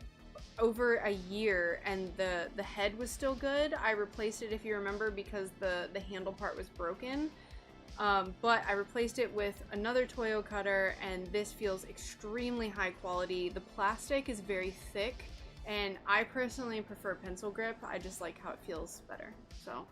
over a year, and the head was still good. I replaced it, if you remember, because the handle part was broken. But I replaced it with another Toyo cutter, and this feels extremely high quality. The plastic is very thick, and I personally prefer pencil grip. I just like how it feels better. So,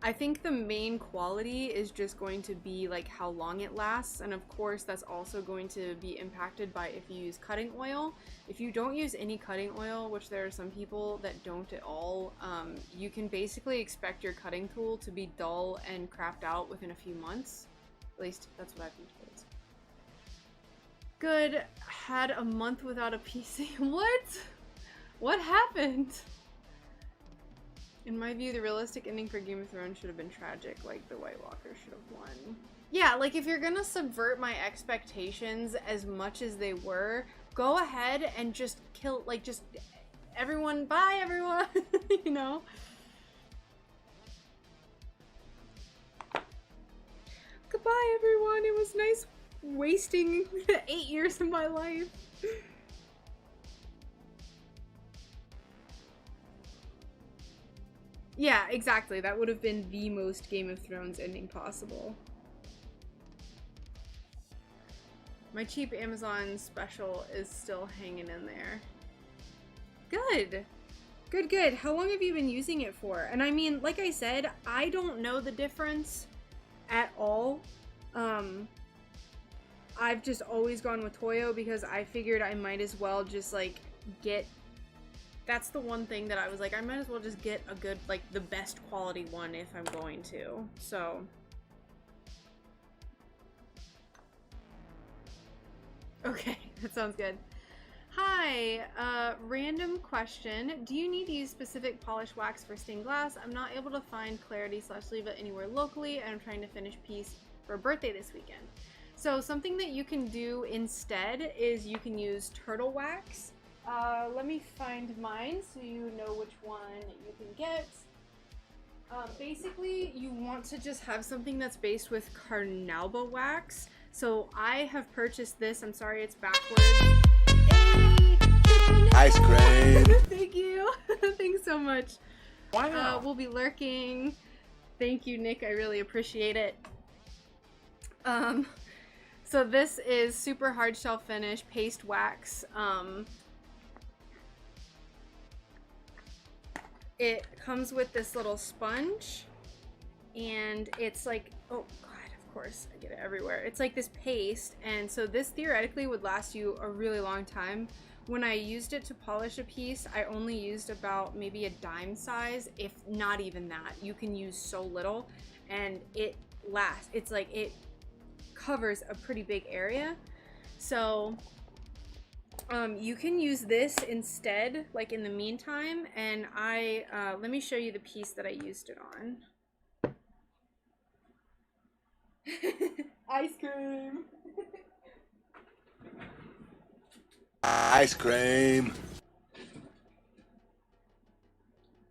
I think the main quality is just going to be like how long it lasts, and of course that's also going to be impacted by if you use cutting oil. If you don't use any cutting oil, which there are some people that don't at all, you can basically expect your cutting tool to be dull and crapped out within a few months. At least that's what I've been told. good had a month without a PC. What? What happened? In my view, the realistic ending for Game of Thrones should have been tragic, like the White Walkers should have won. Yeah, like if you're gonna subvert my expectations as much as they were, go ahead and just kill, like, just everyone, bye everyone, you know? Goodbye everyone, it was nice wasting 8 years of my life. Yeah, exactly. That would have been the most Game of Thrones ending possible. My cheap Amazon special is still hanging in there. Good. Good, good. How long have you been using it for? And I mean, like I said, I don't know the difference at all. I've just always gone with Toyo because I figured I might as well just like get, that's the one thing that I was like, I might as well just get a good, like the best quality one if I'm going to. So okay, that sounds good. Hi, random question. Do you need to use specific polish wax for stained glass? I'm not able to find Clarity/Leva anywhere locally, and I'm trying to finish piece for a birthday this weekend. So something that you can do instead is you can use turtle wax. Let me find mine so you know which one you can get. Basically, you want to just have something that's based with carnauba wax. So I have purchased this. I'm sorry, it's backwards. Hey! Ice cream! Thank you. Thanks so much. Wow. We'll be lurking. Thank you, Nick. I really appreciate it. So this is super hard shell finish paste wax. It comes with this little sponge, and it's like, oh god, of course, I get it everywhere. It's like this paste, and so this theoretically would last you a really long time. When I used it to polish a piece, I only used about maybe a dime size, if not even that. You can use so little, and it lasts. It's like, it covers a pretty big area. So you can use this instead, like in the meantime, and let me show you the piece that I used it on. Ice cream. Ice cream.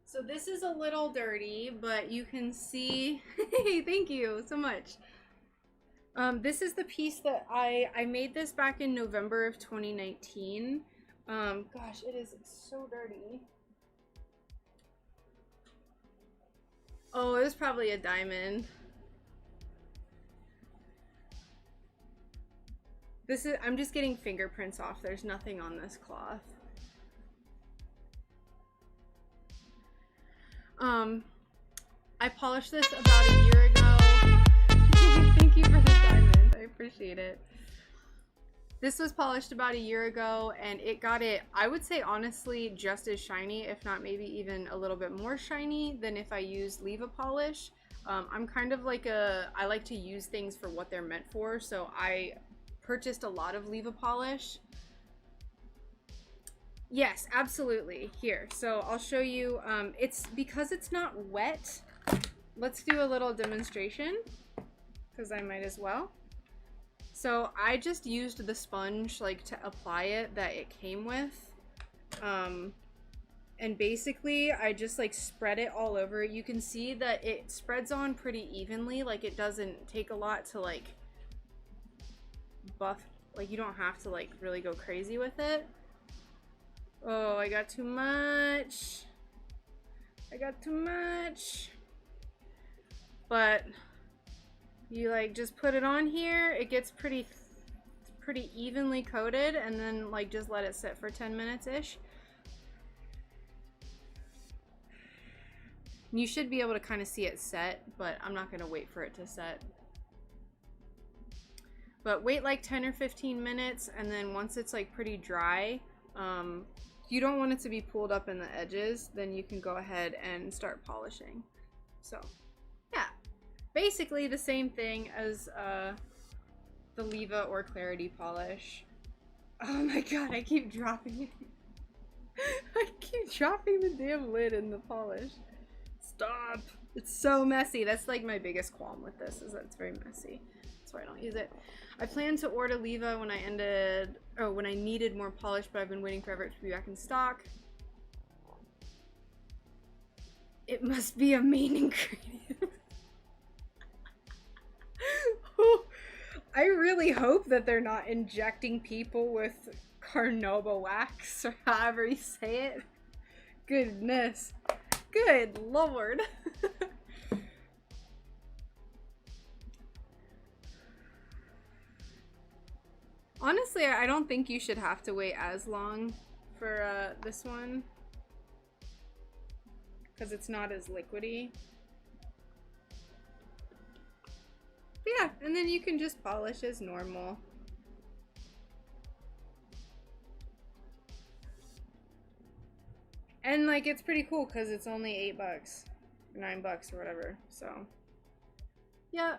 So this is a little dirty, but you can see, hey, thank you so much. This is the piece that I made this back in November of 2019. Gosh, it is so dirty. Oh, it was probably a diamond. This is, I'm just getting fingerprints off. There's nothing on this cloth. I polished this about a year ago. Thank you for the diamond. I appreciate it. This was polished about a year ago, and it got it, I would say honestly, just as shiny, if not maybe even a little bit more shiny than if I used Leva polish. I'm kind of like I like to use things for what they're meant for, so I purchased a lot of Leva polish. Yes, absolutely. Here, so I'll show you. It's because it's not wet. Let's do a little demonstration, because I might as well. So I just used the sponge like to apply it that it came with. And basically I just like spread it all over. You can see that it spreads on pretty evenly. Like it doesn't take a lot to like buff. Like you don't have to like really go crazy with it. Oh, I got too much. I got too much. But you like just put it on here, it gets pretty evenly coated, and then like just let it sit for 10 minutes ish. You should be able to kind of see it set, but I'm not gonna wait for it to set. But wait like 10 or 15 minutes, and then once it's like pretty dry, you don't want it to be pulled up in the edges, then you can go ahead and start polishing. So yeah, basically the same thing as the Leva or Clarity polish. Oh my god, I keep dropping it. I keep dropping the damn lid in the polish. Stop. It's so messy. That's like my biggest qualm with this, is that it's very messy. That's why I don't use it. I planned to order Leva when I needed more polish, but I've been waiting forever to be back in stock. It must be a main ingredient. I really hope that they're not injecting people with carnauba wax, or however you say it. Goodness. Good lord. Honestly, I don't think you should have to wait as long for this one, because it's not as liquidy. But yeah, and then you can just polish as normal. And like, it's pretty cool because it's only $8, $9 or whatever. So yeah,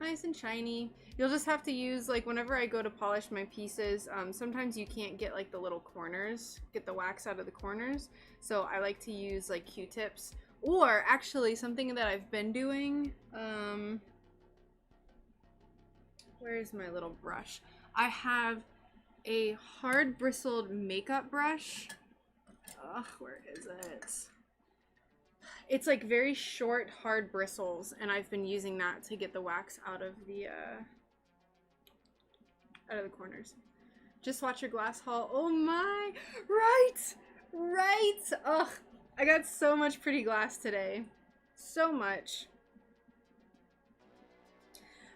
nice and shiny. You'll just have to use, like, whenever I go to polish my pieces, sometimes you can't get like the little corners, get the wax out of the corners. So I like to use like Q-tips, or actually something that I've been doing, where's my little brush? I have a hard bristled makeup brush. Ugh, where is it? It's like very short, hard bristles, and I've been using that to get the wax out of the corners. Just watch your glass haul. Oh my, right. Ugh, I got so much pretty glass today, so much.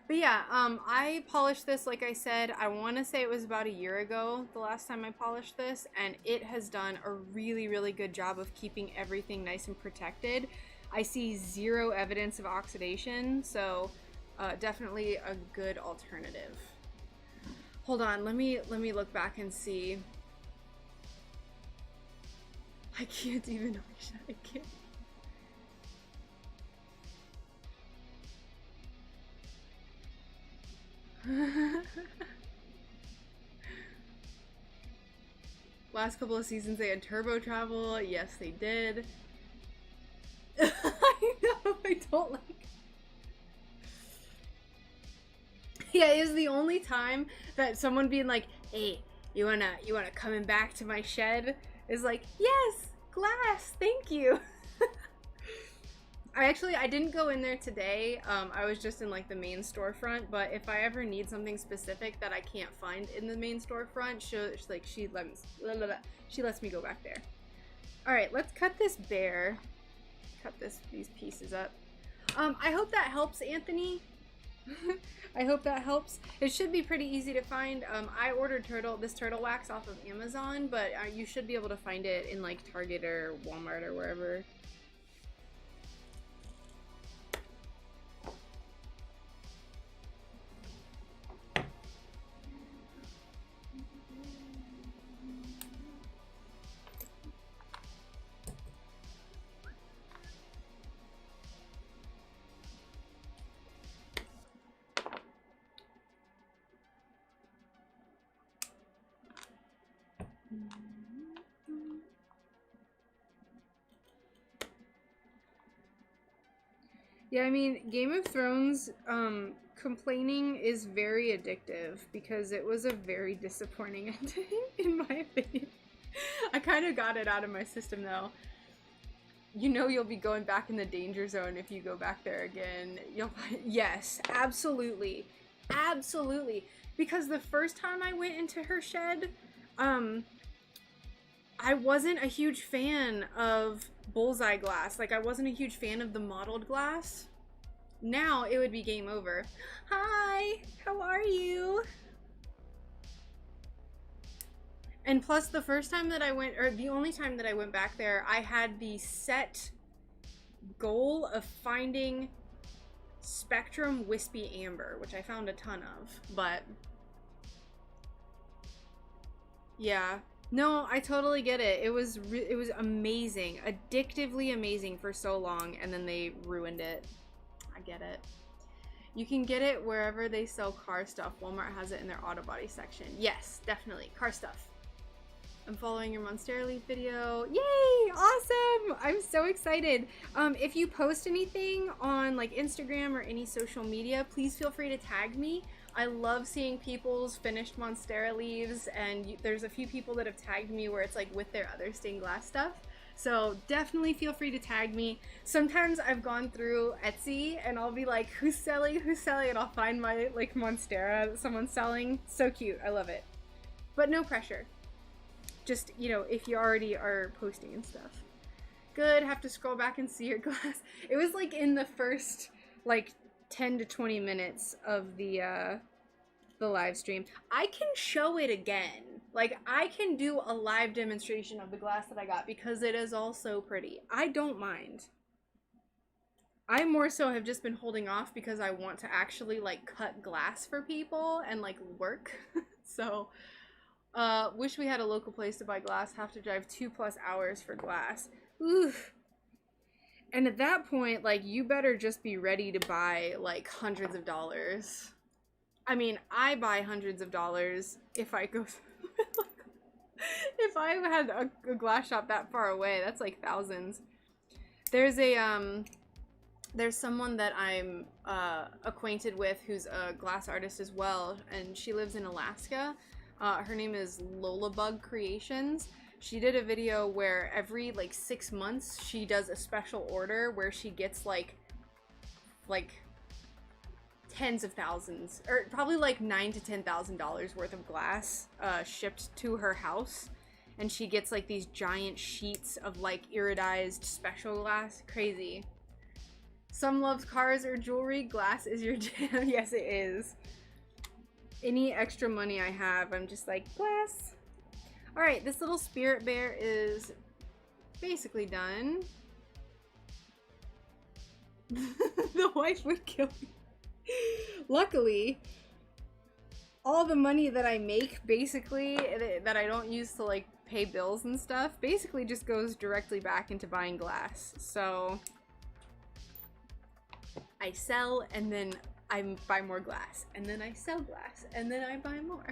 But yeah, I polished this, like I said, I want to say it was about a year ago, the last time I polished this, and it has done a really, really good job of keeping everything nice and protected. I see zero evidence of oxidation, so definitely a good alternative. Hold on, let me look back and see. I can't even, I can't. Last couple of seasons they had turbo travel. Yes, they did. I know, I don't like. Yeah, it was the only time that someone being like, "Hey, you wanna coming back to my shed?" is like, "Yes, glass, thank you." I didn't go in there today. I was just in like the main storefront, but if I ever need something specific that I can't find in the main storefront, she lets me go back there. All right, let's cut this bare. Cut these pieces up. I hope that helps, Anthony. I hope that helps. It should be pretty easy to find. I ordered this turtle wax off of Amazon, but you should be able to find it in like Target or Walmart or wherever. Yeah, I mean, Game of Thrones, complaining is very addictive because it was a very disappointing ending, in my opinion. I kind of got it out of my system, though. You know you'll be going back in the danger zone if you go back there again. Yes, absolutely. Absolutely. Because the first time I went into her shed, I wasn't a huge fan of bullseye glass. Like, I wasn't a huge fan of the mottled glass. Now it would be game over. Hi, how are you? And plus, the first time that I went, or the only time that I went back there, I had the set goal of finding Spectrum Wispy Amber, which I found a ton of, but yeah. No, I totally get it. It was amazing, addictively amazing for so long, and then they ruined it. I get it. You can get it wherever they sell car stuff. Walmart has it in their auto body section. Yes, definitely. Car stuff. I'm following your Monstera Leaf video. Yay! Awesome! I'm so excited. If you post anything on like Instagram or any social media, please feel free to tag me. I love seeing people's finished Monstera leaves, and there's a few people that have tagged me where it's like with their other stained glass stuff. So definitely feel free to tag me. Sometimes I've gone through Etsy and I'll be like, who's selling, and I'll find my like Monstera that someone's selling. So cute. I love it. But no pressure. Just, you know, if you already are posting and stuff. Good, have to scroll back and see your glass. It was like in the first like 10 to 20 minutes of the live stream. I can show it again. Like, I can do a live demonstration of the glass that I got because it is all so pretty. I don't mind. I more so have just been holding off because I want to actually like cut glass for people and like work. So wish we had a local place to buy glass. Have to drive 2+ hours for glass. Oof. And at that point, like, you better just be ready to buy like hundreds of dollars. I mean, I buy hundreds of dollars if I go if I had a glass shop that far away. That's like thousands. There's a there's someone that I'm acquainted with who's a glass artist as well, and she lives in Alaska. Her name is Lolabug Creations. She did a video where every like 6 months she does a special order where she gets like tens of thousands, or probably like $9,000 to $10,000 worth of glass shipped to her house, and she gets like these giant sheets of like iridized special glass. Crazy. Some loves cars or jewelry. Glass is your jam. Yes, it is. Any extra money I have, I'm just like, glass. Alright, this little spirit bear is basically done. The wife would kill me. Luckily, all the money that I make, basically, that I don't use to like pay bills and stuff, basically just goes directly back into buying glass. So I sell, and then I buy more glass, and then I sell glass, and then I buy more.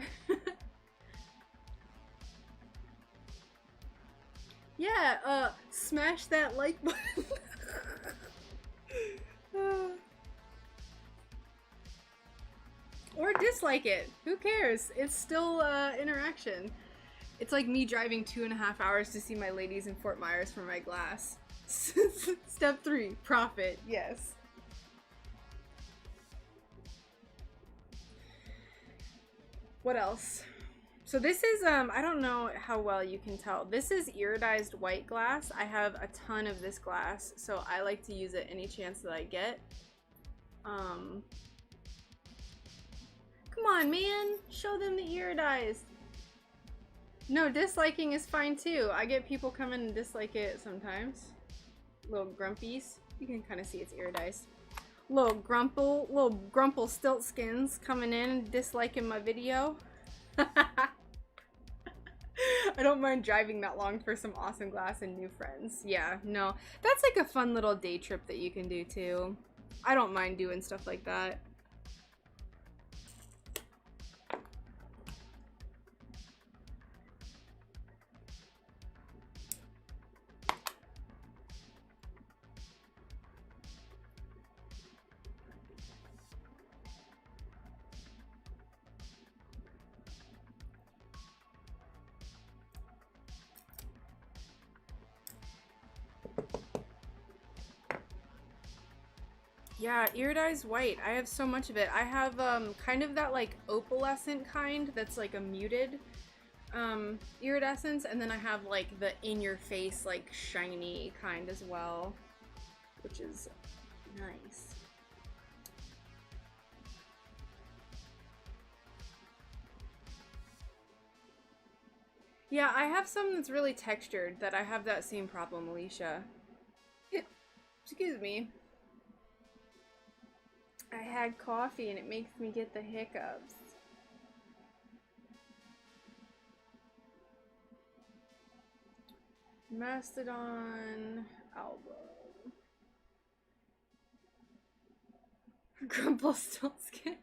Yeah, smash that like button. Or dislike it. Who cares? It's still interaction. It's like me driving 2.5 hours to see my ladies in Fort Myers for my glass. Step 3, profit. Yes. What else? So this is, I don't know how well you can tell. This is iridized white glass. I have a ton of this glass, so I like to use it any chance that I get. Come on, man. Show them the iridized. No, disliking is fine too. I get people come in and dislike it sometimes. Little grumpies. You can kind of see it's iridized. Little grumple stilt skins coming in and disliking my video. I don't mind driving that long for some awesome glass and new friends. Yeah, no. That's like a fun little day trip that you can do too. I don't mind doing stuff like that. Yeah, iridized white. I have so much of it. I have kind of that like opalescent kind that's like a muted iridescence, and then I have like the in-your-face like shiny kind as well, which is nice. Yeah, I have some that's really textured that I have that same problem, Alicia. Excuse me. I had coffee and it makes me get the hiccups. Mastodon album. Grumpelstiltskin.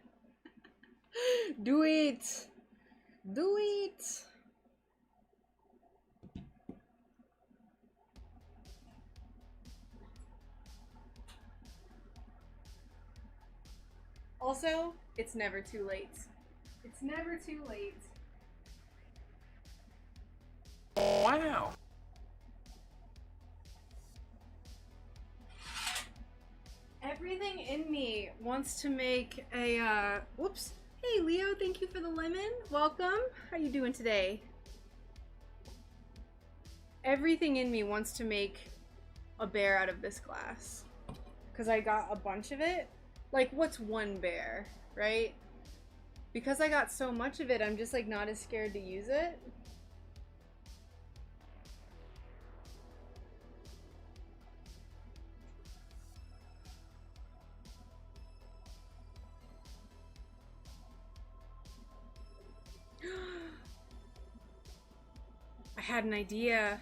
Do it. Do it. Also, it's never too late. It's never too late. Wow. Everything in me wants to make a, whoops. Hey Leo, thank you for the lemon. Welcome. How you doing today? Everything in me wants to make a bear out of this glass. Because I got a bunch of it. Like, what's one bear, right? Because I got so much of it, I'm just like not as scared to use it. I had an idea.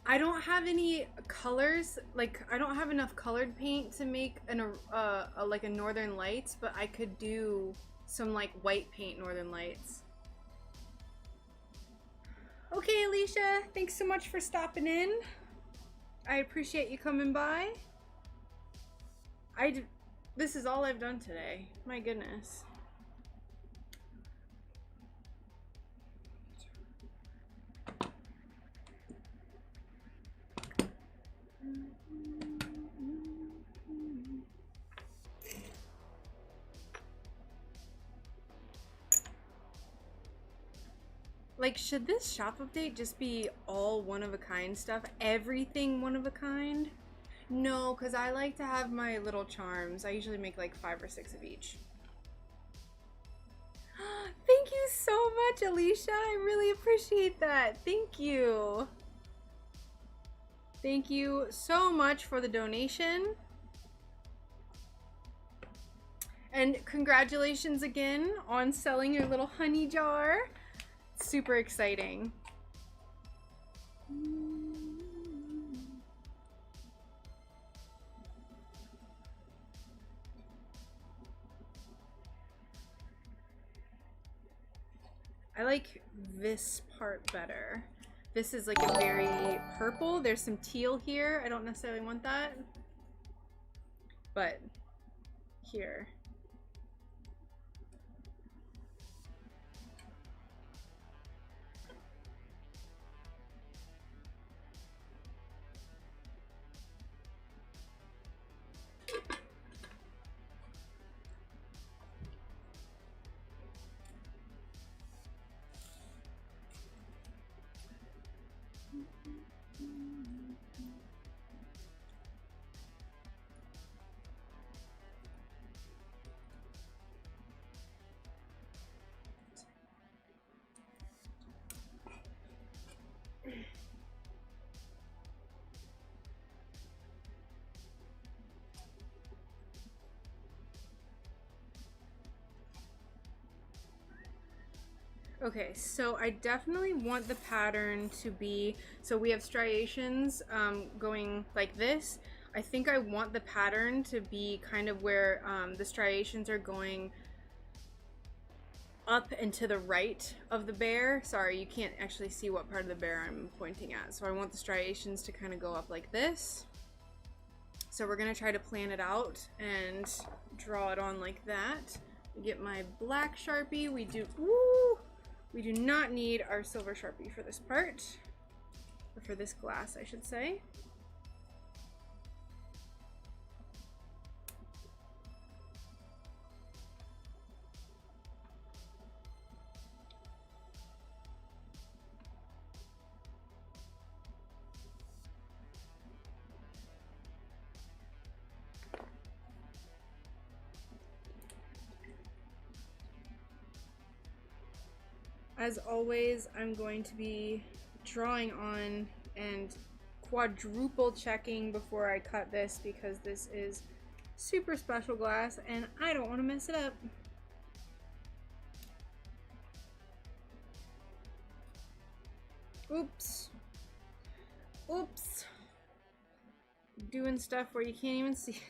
I don't have any colors, like I don't have enough colored paint to make like a Northern Lights, but I could do some like white paint Northern Lights. Okay, Alicia, thanks so much for stopping in. I appreciate you coming by. This is all I've done today. My goodness. Like, should this shop update just be all one-of-a-kind stuff? Everything one-of-a-kind? No, because I like to have my little charms. I usually make like 5 or 6 of each. Thank you so much, Alicia. I really appreciate that. Thank you. Thank you so much for the donation. And congratulations again on selling your little honey jar. Super exciting. I like this part better. This is like a very purple. There's some teal here. I don't necessarily want that. But here. Okay, so I definitely want the pattern to be, so we have striations going like this. I think I want the pattern to be kind of where the striations are going up and to the right of the bear. Sorry, you can't actually see what part of the bear I'm pointing at. So I want the striations to kind of go up like this. So we're gonna try to plan it out and draw it on like that. Get my black Sharpie. We do not need our silver Sharpie for this part, or for this glass, I should say. As always, I'm going to be drawing on and quadruple checking before I cut this because this is super special glass and I don't want to mess it up. Oops. Oops. Doing stuff where you can't even see it.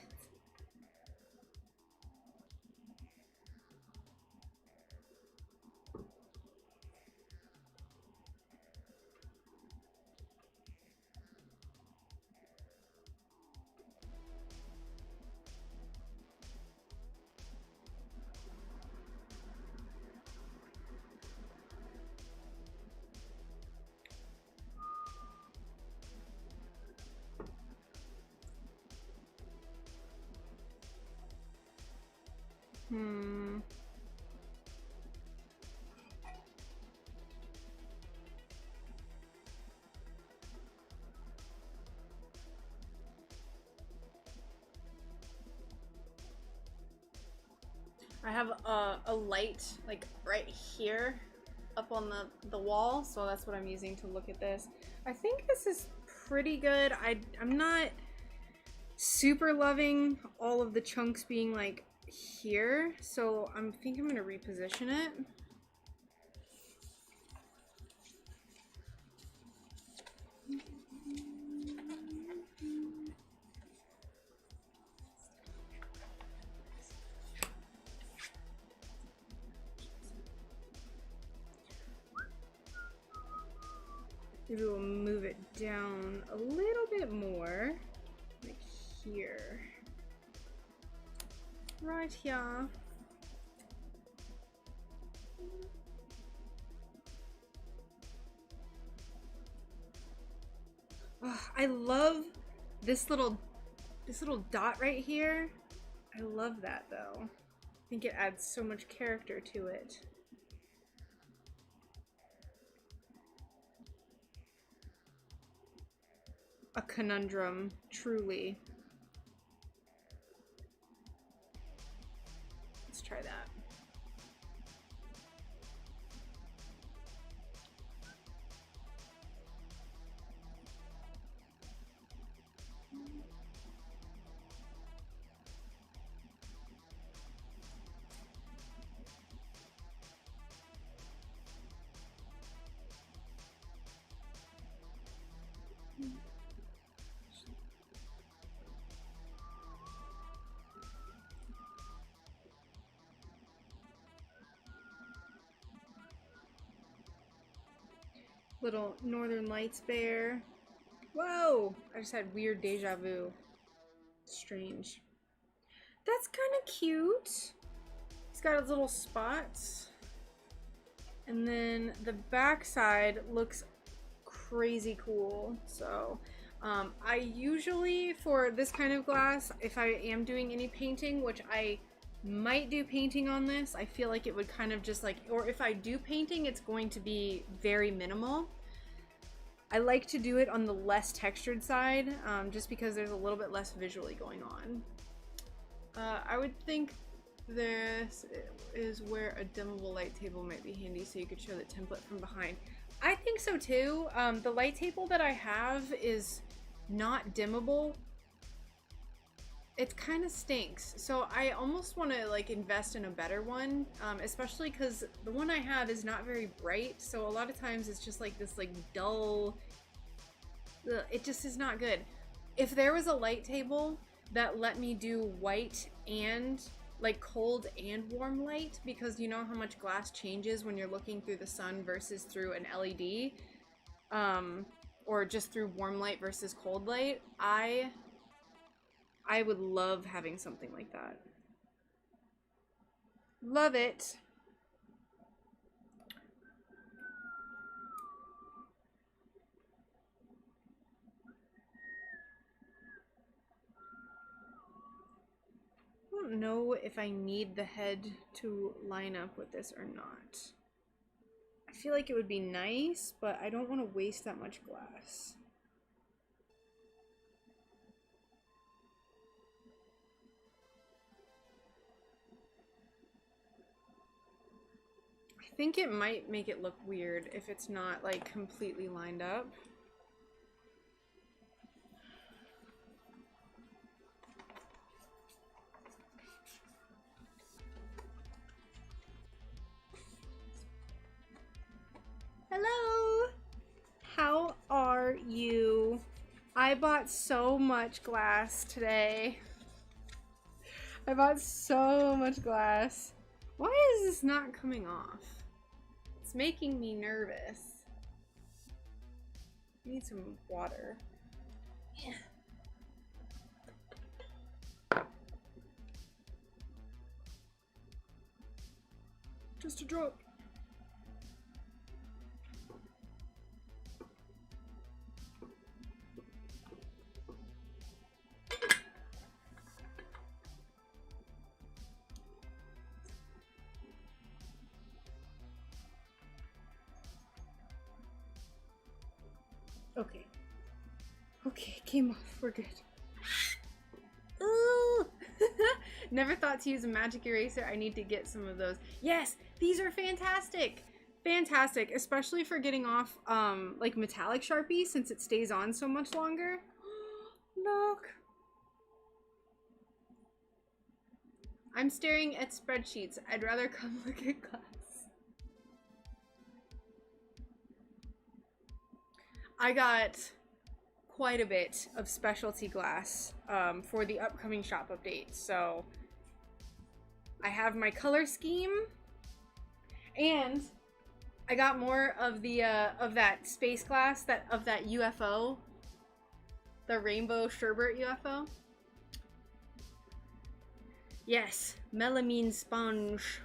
I have a light like right here up on the wall, so that's what I'm using to look at this. I think this is pretty good. I'm not super loving all of the chunks being like here, so I think I'm gonna reposition it. Maybe we'll move it down a little bit more, like here. Right here. Oh, I love this little dot right here. I love that though. I think it adds so much character to it. A conundrum, truly. Let's try that. Little Northern Lights bear. Whoa! I just had weird deja vu. Strange. That's kind of cute. He's got his little spots. And then the back side looks crazy cool. So I usually, for this kind of glass, if I am doing any painting, which I might do painting on this, I feel like it would kind of just like, or if I do painting, it's going to be very minimal. I like to do it on the less textured side, just because there's a little bit less visually going on. I would think this is where a dimmable light table might be handy, so you could show the template from behind. I think so too. The light table that I have is not dimmable. It kind of stinks, so I almost want to like invest in a better one, especially because the one I have is not very bright, so a lot of times it's just like this like dull, it just is not good. If there was a light table that let me do white and like cold and warm light, because you know how much glass changes when you're looking through the sun versus through an LED, or just through warm light versus cold light, I would love having something like that. Love it. I don't know if I need the head to line up with this or not. I feel like it would be nice, but I don't want to waste that much glass. I think it might make it look weird if it's not like completely lined up. Hello! How are you? I bought so much glass today. I bought so much glass. Why is this not coming off? It's making me nervous. I need some water. Yeah. Just a drop. Okay. Okay, it came off. We're good. Ooh! Never thought to use a magic eraser. I need to get some of those. Yes, these are fantastic. Fantastic, especially for getting off like metallic Sharpie since it stays on so much longer. Look. I'm staring at spreadsheets. I'd rather come look at glass. I got quite a bit of specialty glass for the upcoming shop update. So I have my color scheme, and I got more of the of that space glass, of that UFO, the rainbow sherbet UFO. Yes, melamine sponge.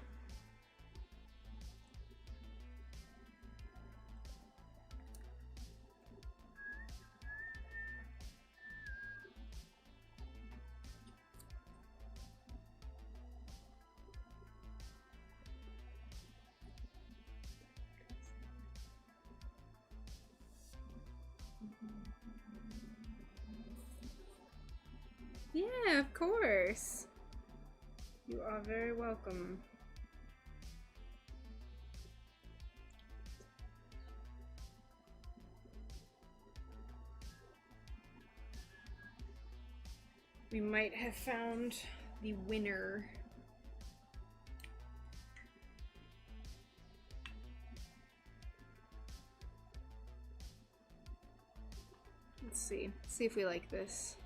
Yeah, of course. You are very welcome. We might have found the winner. Let's see. See if we like this.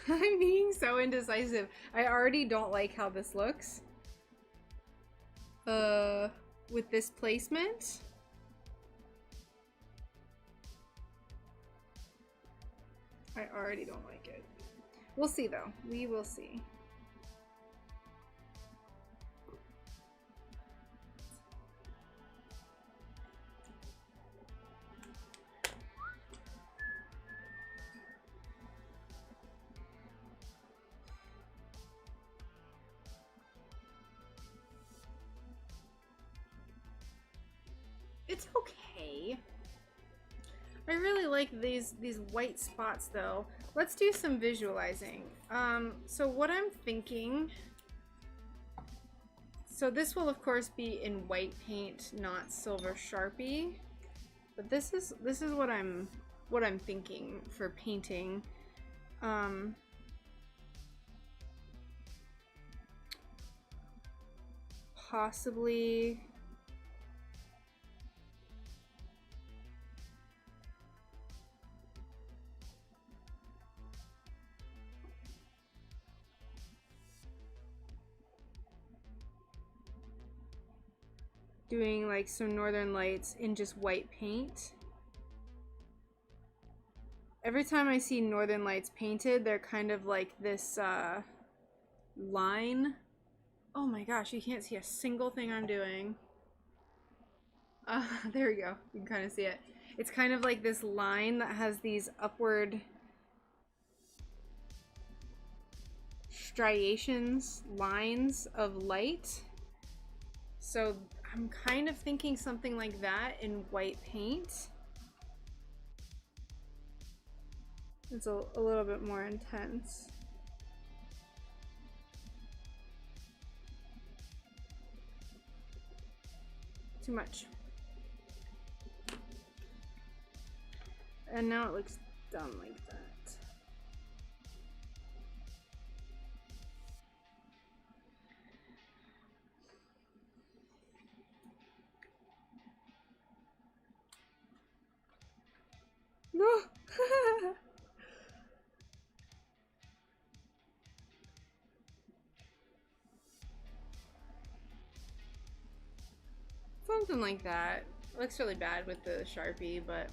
I'm being so indecisive. I already don't like how this looks. With this placement. I already don't like it. We'll see though. We will see. It's okay. I really like these white spots though. Let's do some visualizing. So what I'm thinking, so this will of course be in white paint, not silver Sharpie. But this is what I'm thinking for painting. Possibly doing like some northern lights in just white paint. Every time I see northern lights painted, they're kind of like this line. Oh my gosh, you can't see a single thing I'm doing. There we go. You can kind of see it. It's kind of like this line that has these upward striations, lines of light. So I'm kind of thinking something like that in white paint. It's a little bit more intense. Too much. And now it looks dumb like that. No. Something like that. It looks really bad with the Sharpie, but...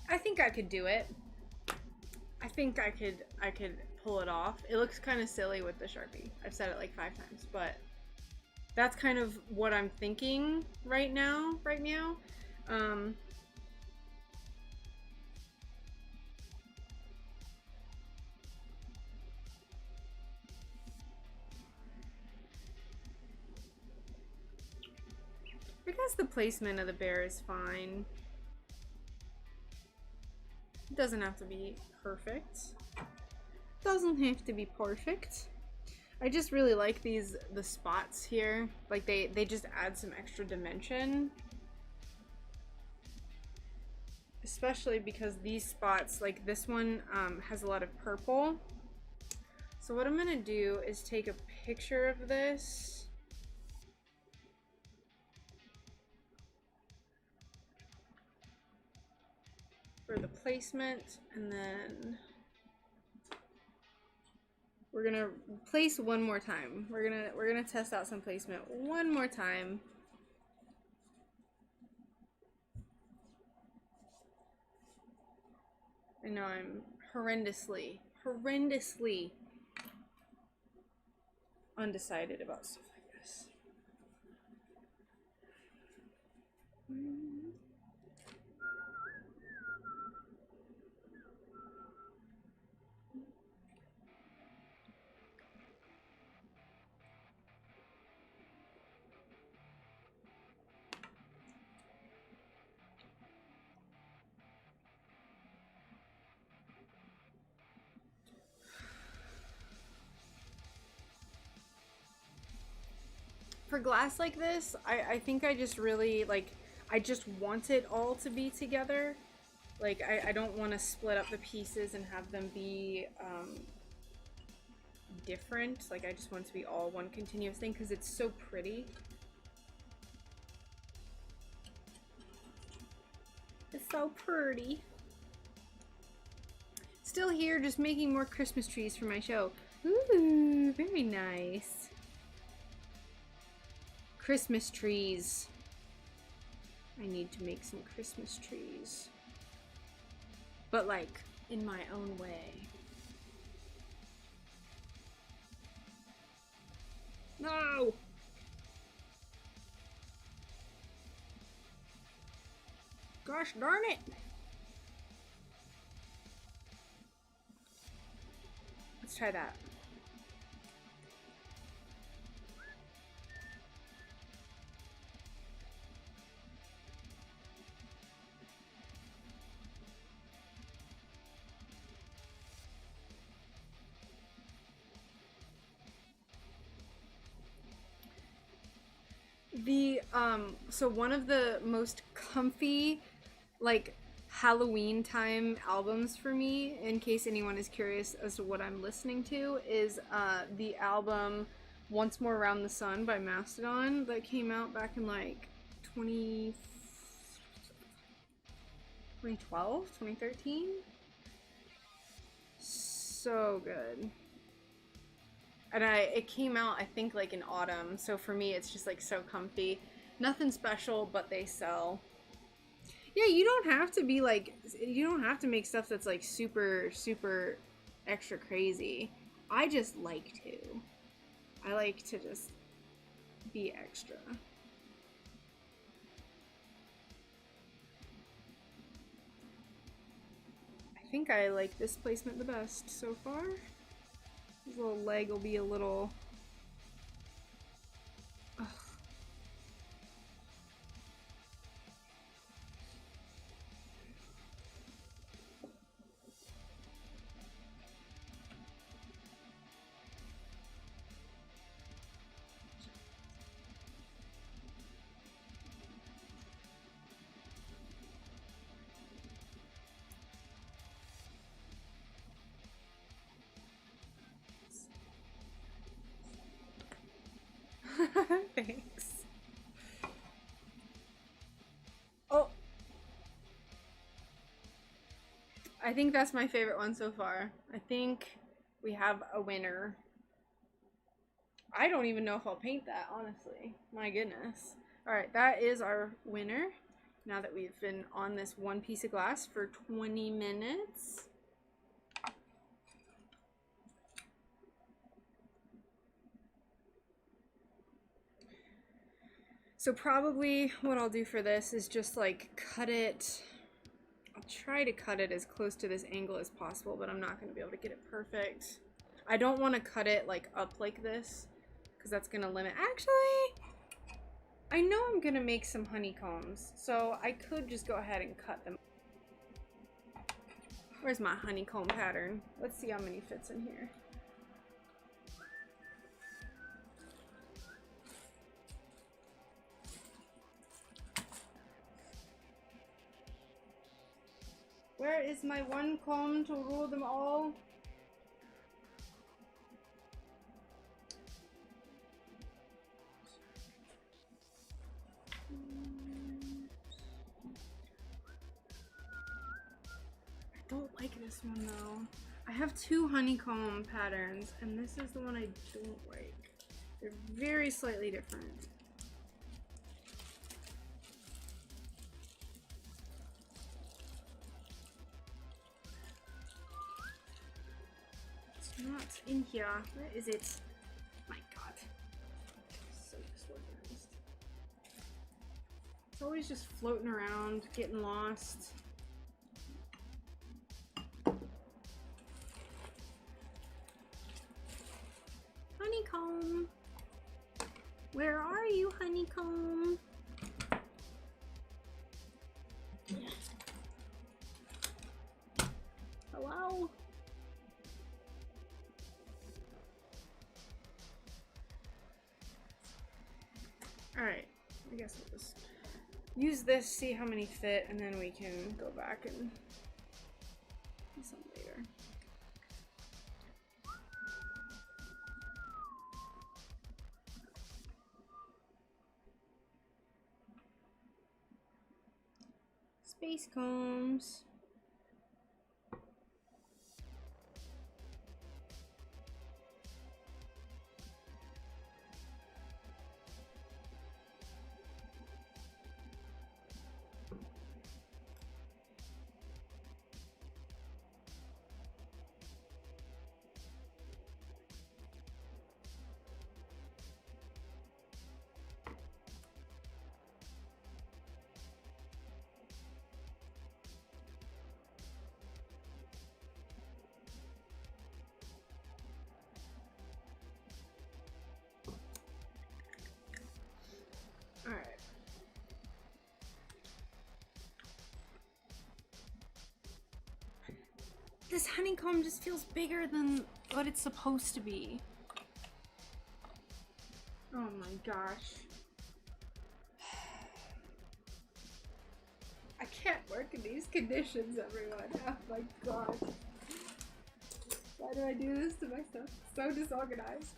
I think I could do it. I think I could pull it off. It looks kind of silly with the Sharpie. I've said it like 5 times, but that's kind of what I'm thinking right now. I guess the placement of the bear is fine. It doesn't have to be perfect. Doesn't have to be perfect. I just really like the spots here. Like they just add some extra dimension. Especially because these spots, like this one has a lot of purple. So what I'm gonna do is take a picture of this. For the placement, and then we're gonna place one more time. We're gonna test out some placement one more time. I know I'm horrendously undecided about stuff like this. For glass like this, I think I just really, like, I just want it all to be together. Like, I don't want to split up the pieces and have them be different. Like, I just want it to be all one continuous thing because it's so pretty. It's so pretty. Still here, just making more Christmas trees for my show. Ooh, very nice. Christmas trees. I need to make some Christmas trees. But like, in my own way. No! Gosh darn it! Let's try that. So one of the most comfy, like, Halloween time albums for me, in case anyone is curious as to what I'm listening to, is the album Once More Around the Sun by Mastodon that came out back in like 2012, 2013. So good. And it came out, I think, like in autumn, so for me it's just like so comfy. Nothing special, but they sell. Yeah, you don't have to be like, you don't have to make stuff that's like super extra crazy. I just like to. I like to just be extra. I think I like this placement the best so far. His little leg will be a little... Ugh. I think that's my favorite one so far. I think we have a winner. I don't even know if I'll paint that, honestly. My goodness. Alright, that is our winner. Now that we've been on this one piece of glass for 20 minutes. So probably what I'll do for this is just like cut it. I'll try to cut it as close to this angle as possible, but I'm not going to be able to get it perfect. I don't want to cut it like up like this, because that's going to limit. Actually, I know I'm going to make some honeycombs, so I could just go ahead and cut them. Where's my honeycomb pattern? Let's see how many fits in here. Where is my one comb to rule them all? I don't like this one though. I have two honeycomb patterns and this is the one I don't like. They're very slightly different. Not in here. Where is it? My god. So disorganized. It's always just floating around, getting lost. Honeycomb. Where are you, honeycomb? Hello? Alright, I guess we'll just use this, see how many fit, and then we can go back and do some later. Space combs. Alright. This honeycomb just feels bigger than what it's supposed to be. Oh my gosh. I can't work in these conditions, everyone. Oh my god. Why do I do this to myself? So disorganized.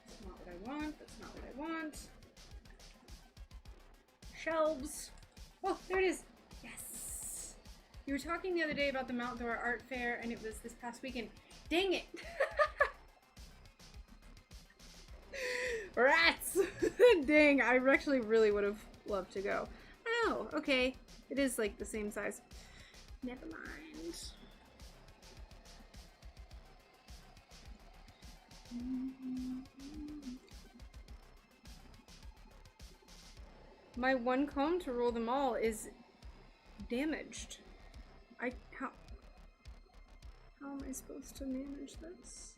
That's not what I want. That's not what I want. Shelves. Oh, there it is. Yes. You were talking the other day about the Mount Dora Art Fair, and it was this past weekend. Dang it. Rats. Dang, I actually really would have loved to go. Oh, okay. It is like the same size. Never mind. My one comb to rule them all is damaged. How am I supposed to manage this?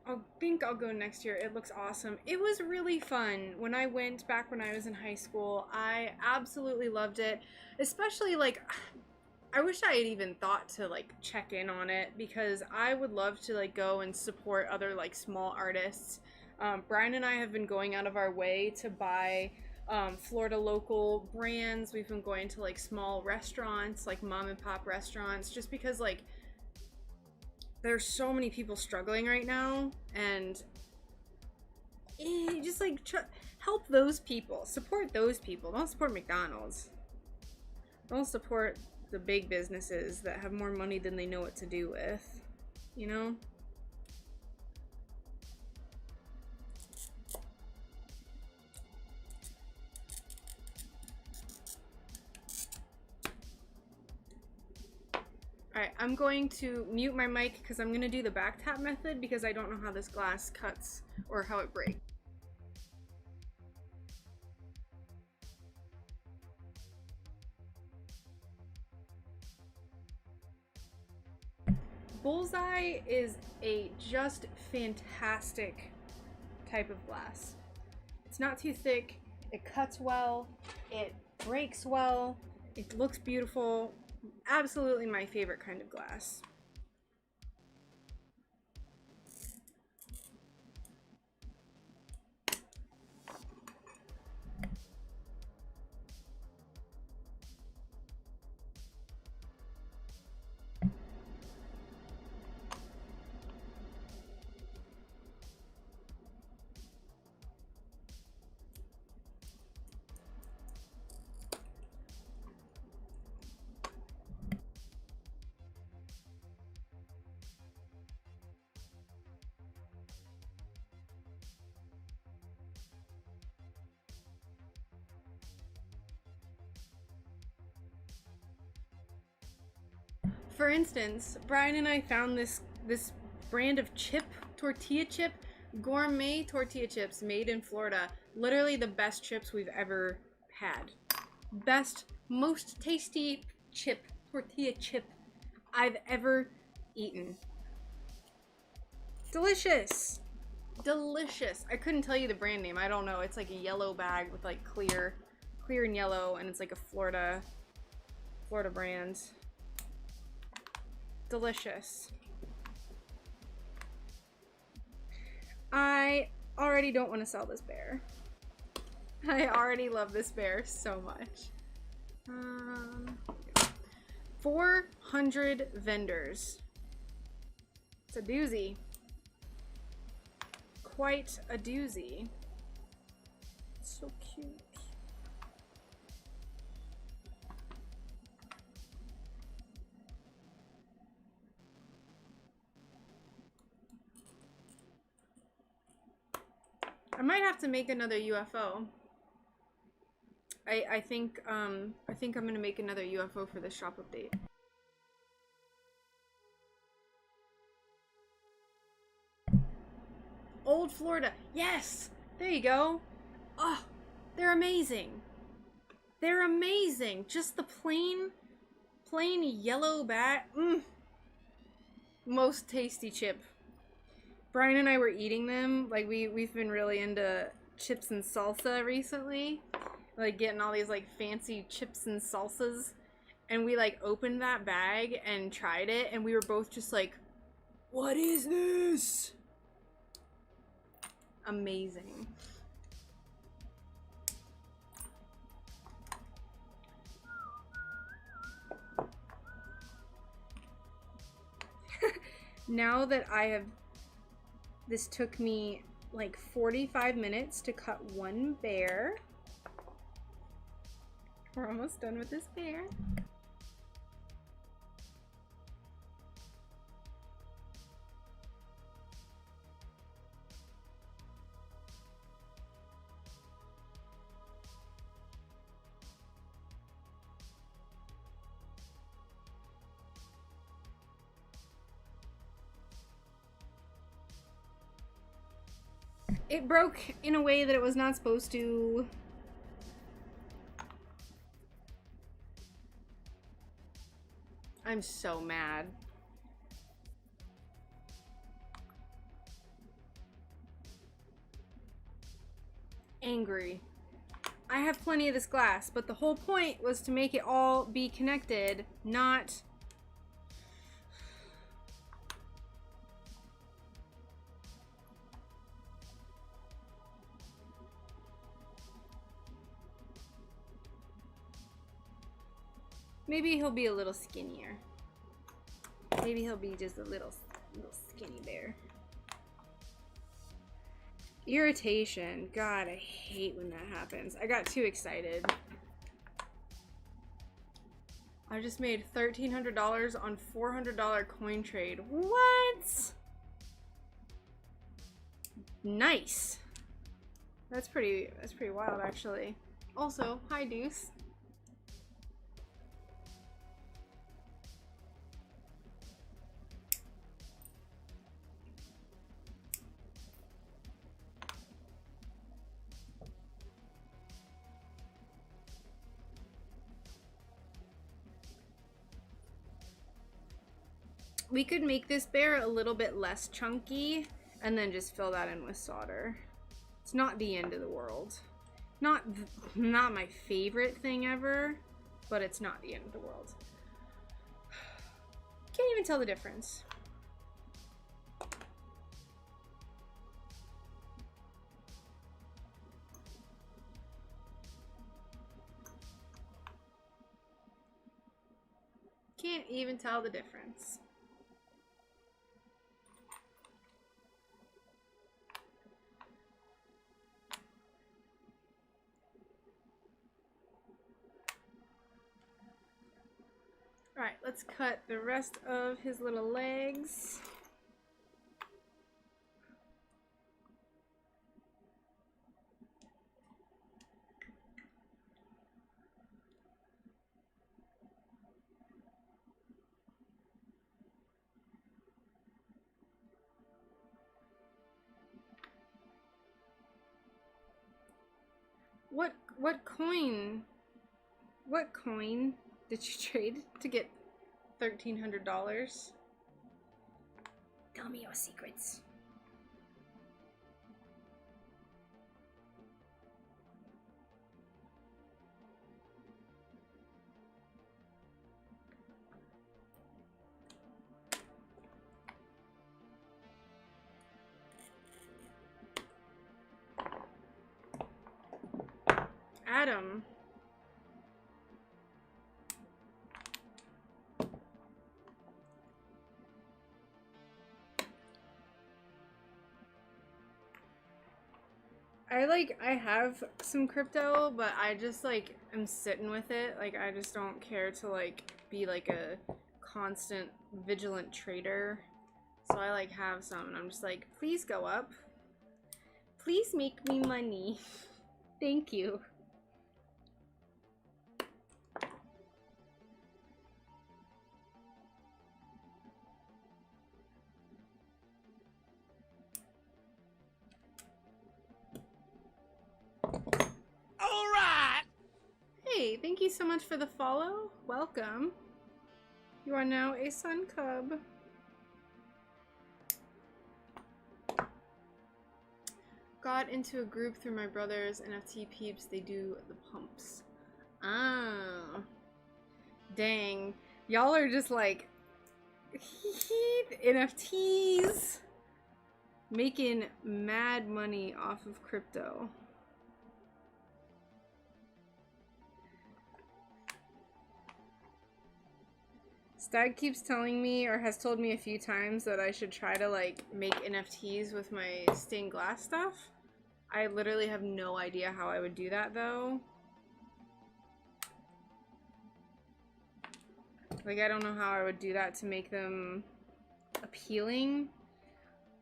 I think I'll go next year. It looks awesome. It was really fun. When I went back when I was in high school, I absolutely loved it. Especially like, I wish I had even thought to like check in on it, because I would love to like go and support other like small artists. Brian and I have been going out of our way to buy Florida local brands. We've been going to like small restaurants, like mom and pop restaurants, just because like there's so many people struggling right now, and just like help those people, support those people. Don't support McDonald's. Don't support the big businesses that have more money than they know what to do with, you know? Alright, I'm going to mute my mic because I'm going to do the back tap method because I don't know how this glass cuts or how it breaks. Bullseye is a just fantastic type of glass. It's not too thick, it cuts well, it breaks well, it looks beautiful. Absolutely my favorite kind of glass. For instance, Brian and I found this brand of tortilla chip, gourmet tortilla chips made in Florida. Literally the best chips we've ever had. Best, most tasty tortilla chip I've ever eaten. Delicious. Delicious. I couldn't tell you the brand name. I don't know. It's like a yellow bag with like clear and yellow, and it's like a Florida brand. Delicious. I already don't want to sell this bear. I already love this bear so much. 400 vendors. It's a doozy. Quite a doozy. It's so cute. I might have to make another UFO. I think I'm gonna make another UFO for this shop update. Old Florida. Yes! There you go. Oh, they're amazing. They're amazing. Just the plain yellow bag. Most tasty chip. Brian and I were eating them. Like we've been really into chips and salsa recently. Like getting all these like fancy chips and salsas. And we like opened that bag and tried it, and we were both just like, what is this? Amazing. Now that I have, this took me like 45 minutes to cut one bear. We're almost done with this bear. It broke in a way that it was not supposed to. I'm so mad. Angry. I have plenty of this glass, but the whole point was to make it all be connected, not... Maybe he'll be a little skinnier. Maybe he'll be just a little skinny bear. Irritation. God, I hate when that happens. I got too excited. I just made $1,300 on $400 coin trade. What? Nice. That's pretty wild, actually. Also, hi Deuce. We could make this bear a little bit less chunky and then just fill that in with solder. It's not the end of the world. Not my favorite thing ever, but it's not the end of the world. Can't even tell the difference. Can't even tell the difference. Alright, let's cut the rest of his little legs. What coin did you trade to get $1,300? Tell me your secrets. Adam. I have some crypto, but I just like am sitting with it. Like I just don't care to like be like a constant vigilant trader. So I like have some and I'm just like, please go up. Please make me money. Thank you. Hey, thank you so much for the follow. Welcome. You are now a Sun Cub. Got into a group through my brother's NFT peeps. They do the pumps. Ah. Dang. Y'all are just like NFTs. Making mad money off of crypto. Stag keeps telling me, or has told me a few times, that I should try to like make NFTs with my stained glass stuff. I literally have no idea how I would do that though. Like I don't know how I would do that to make them appealing.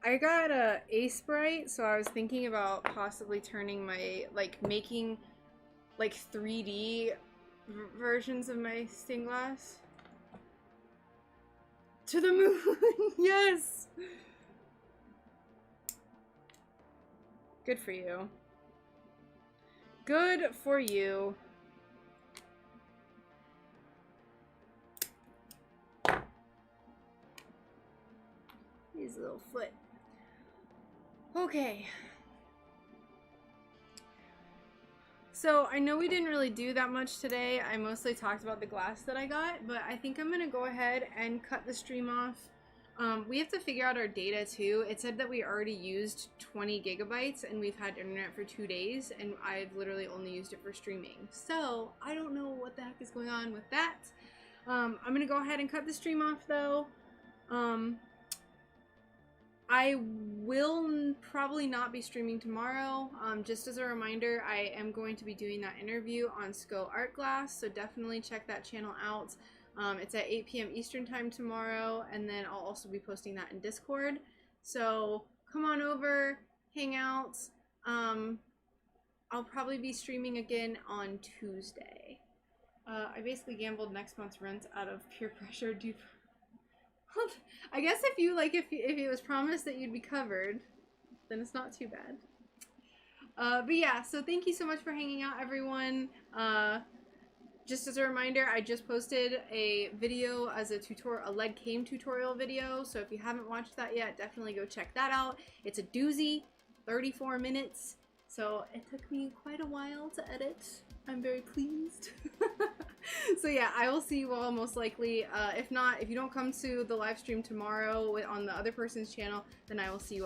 I got a Ace Bright, so I was thinking about possibly turning my, like making like 3D versions of my stained glass. To the moon! Yes! Good for you. Good for you. His little foot. Okay. So, I know we didn't really do that much today. I mostly talked about the glass that I got, but I think I'm going to go ahead and cut the stream off. We have to figure out our data too. It said that we already used 20 gigabytes and we've had internet for 2 days and I've literally only used it for streaming. So, I don't know what the heck is going on with that. I'm gonna go ahead and cut the stream off though. I will probably not be streaming tomorrow. Just as a reminder, I am going to be doing that interview on SCO Art Glass, so definitely check that channel out. It's at 8 p.m. Eastern time tomorrow, and then I'll also be posting that in Discord. So come on over, hang out. I'll probably be streaming again on Tuesday. I basically gambled next month's rent out of peer pressure due. I guess if you like, if it was promised that you'd be covered, then it's not too bad. But yeah, so thank you so much for hanging out, everyone. Just as a reminder, I just posted a video as a tutorial, a lead cane tutorial video. So if you haven't watched that yet, definitely go check that out. It's a doozy, 34 minutes. So it took me quite a while to edit. I'm very pleased. So yeah, I will see you all most likely. If not, if you don't come to the live stream tomorrow on the other person's channel, then I will see you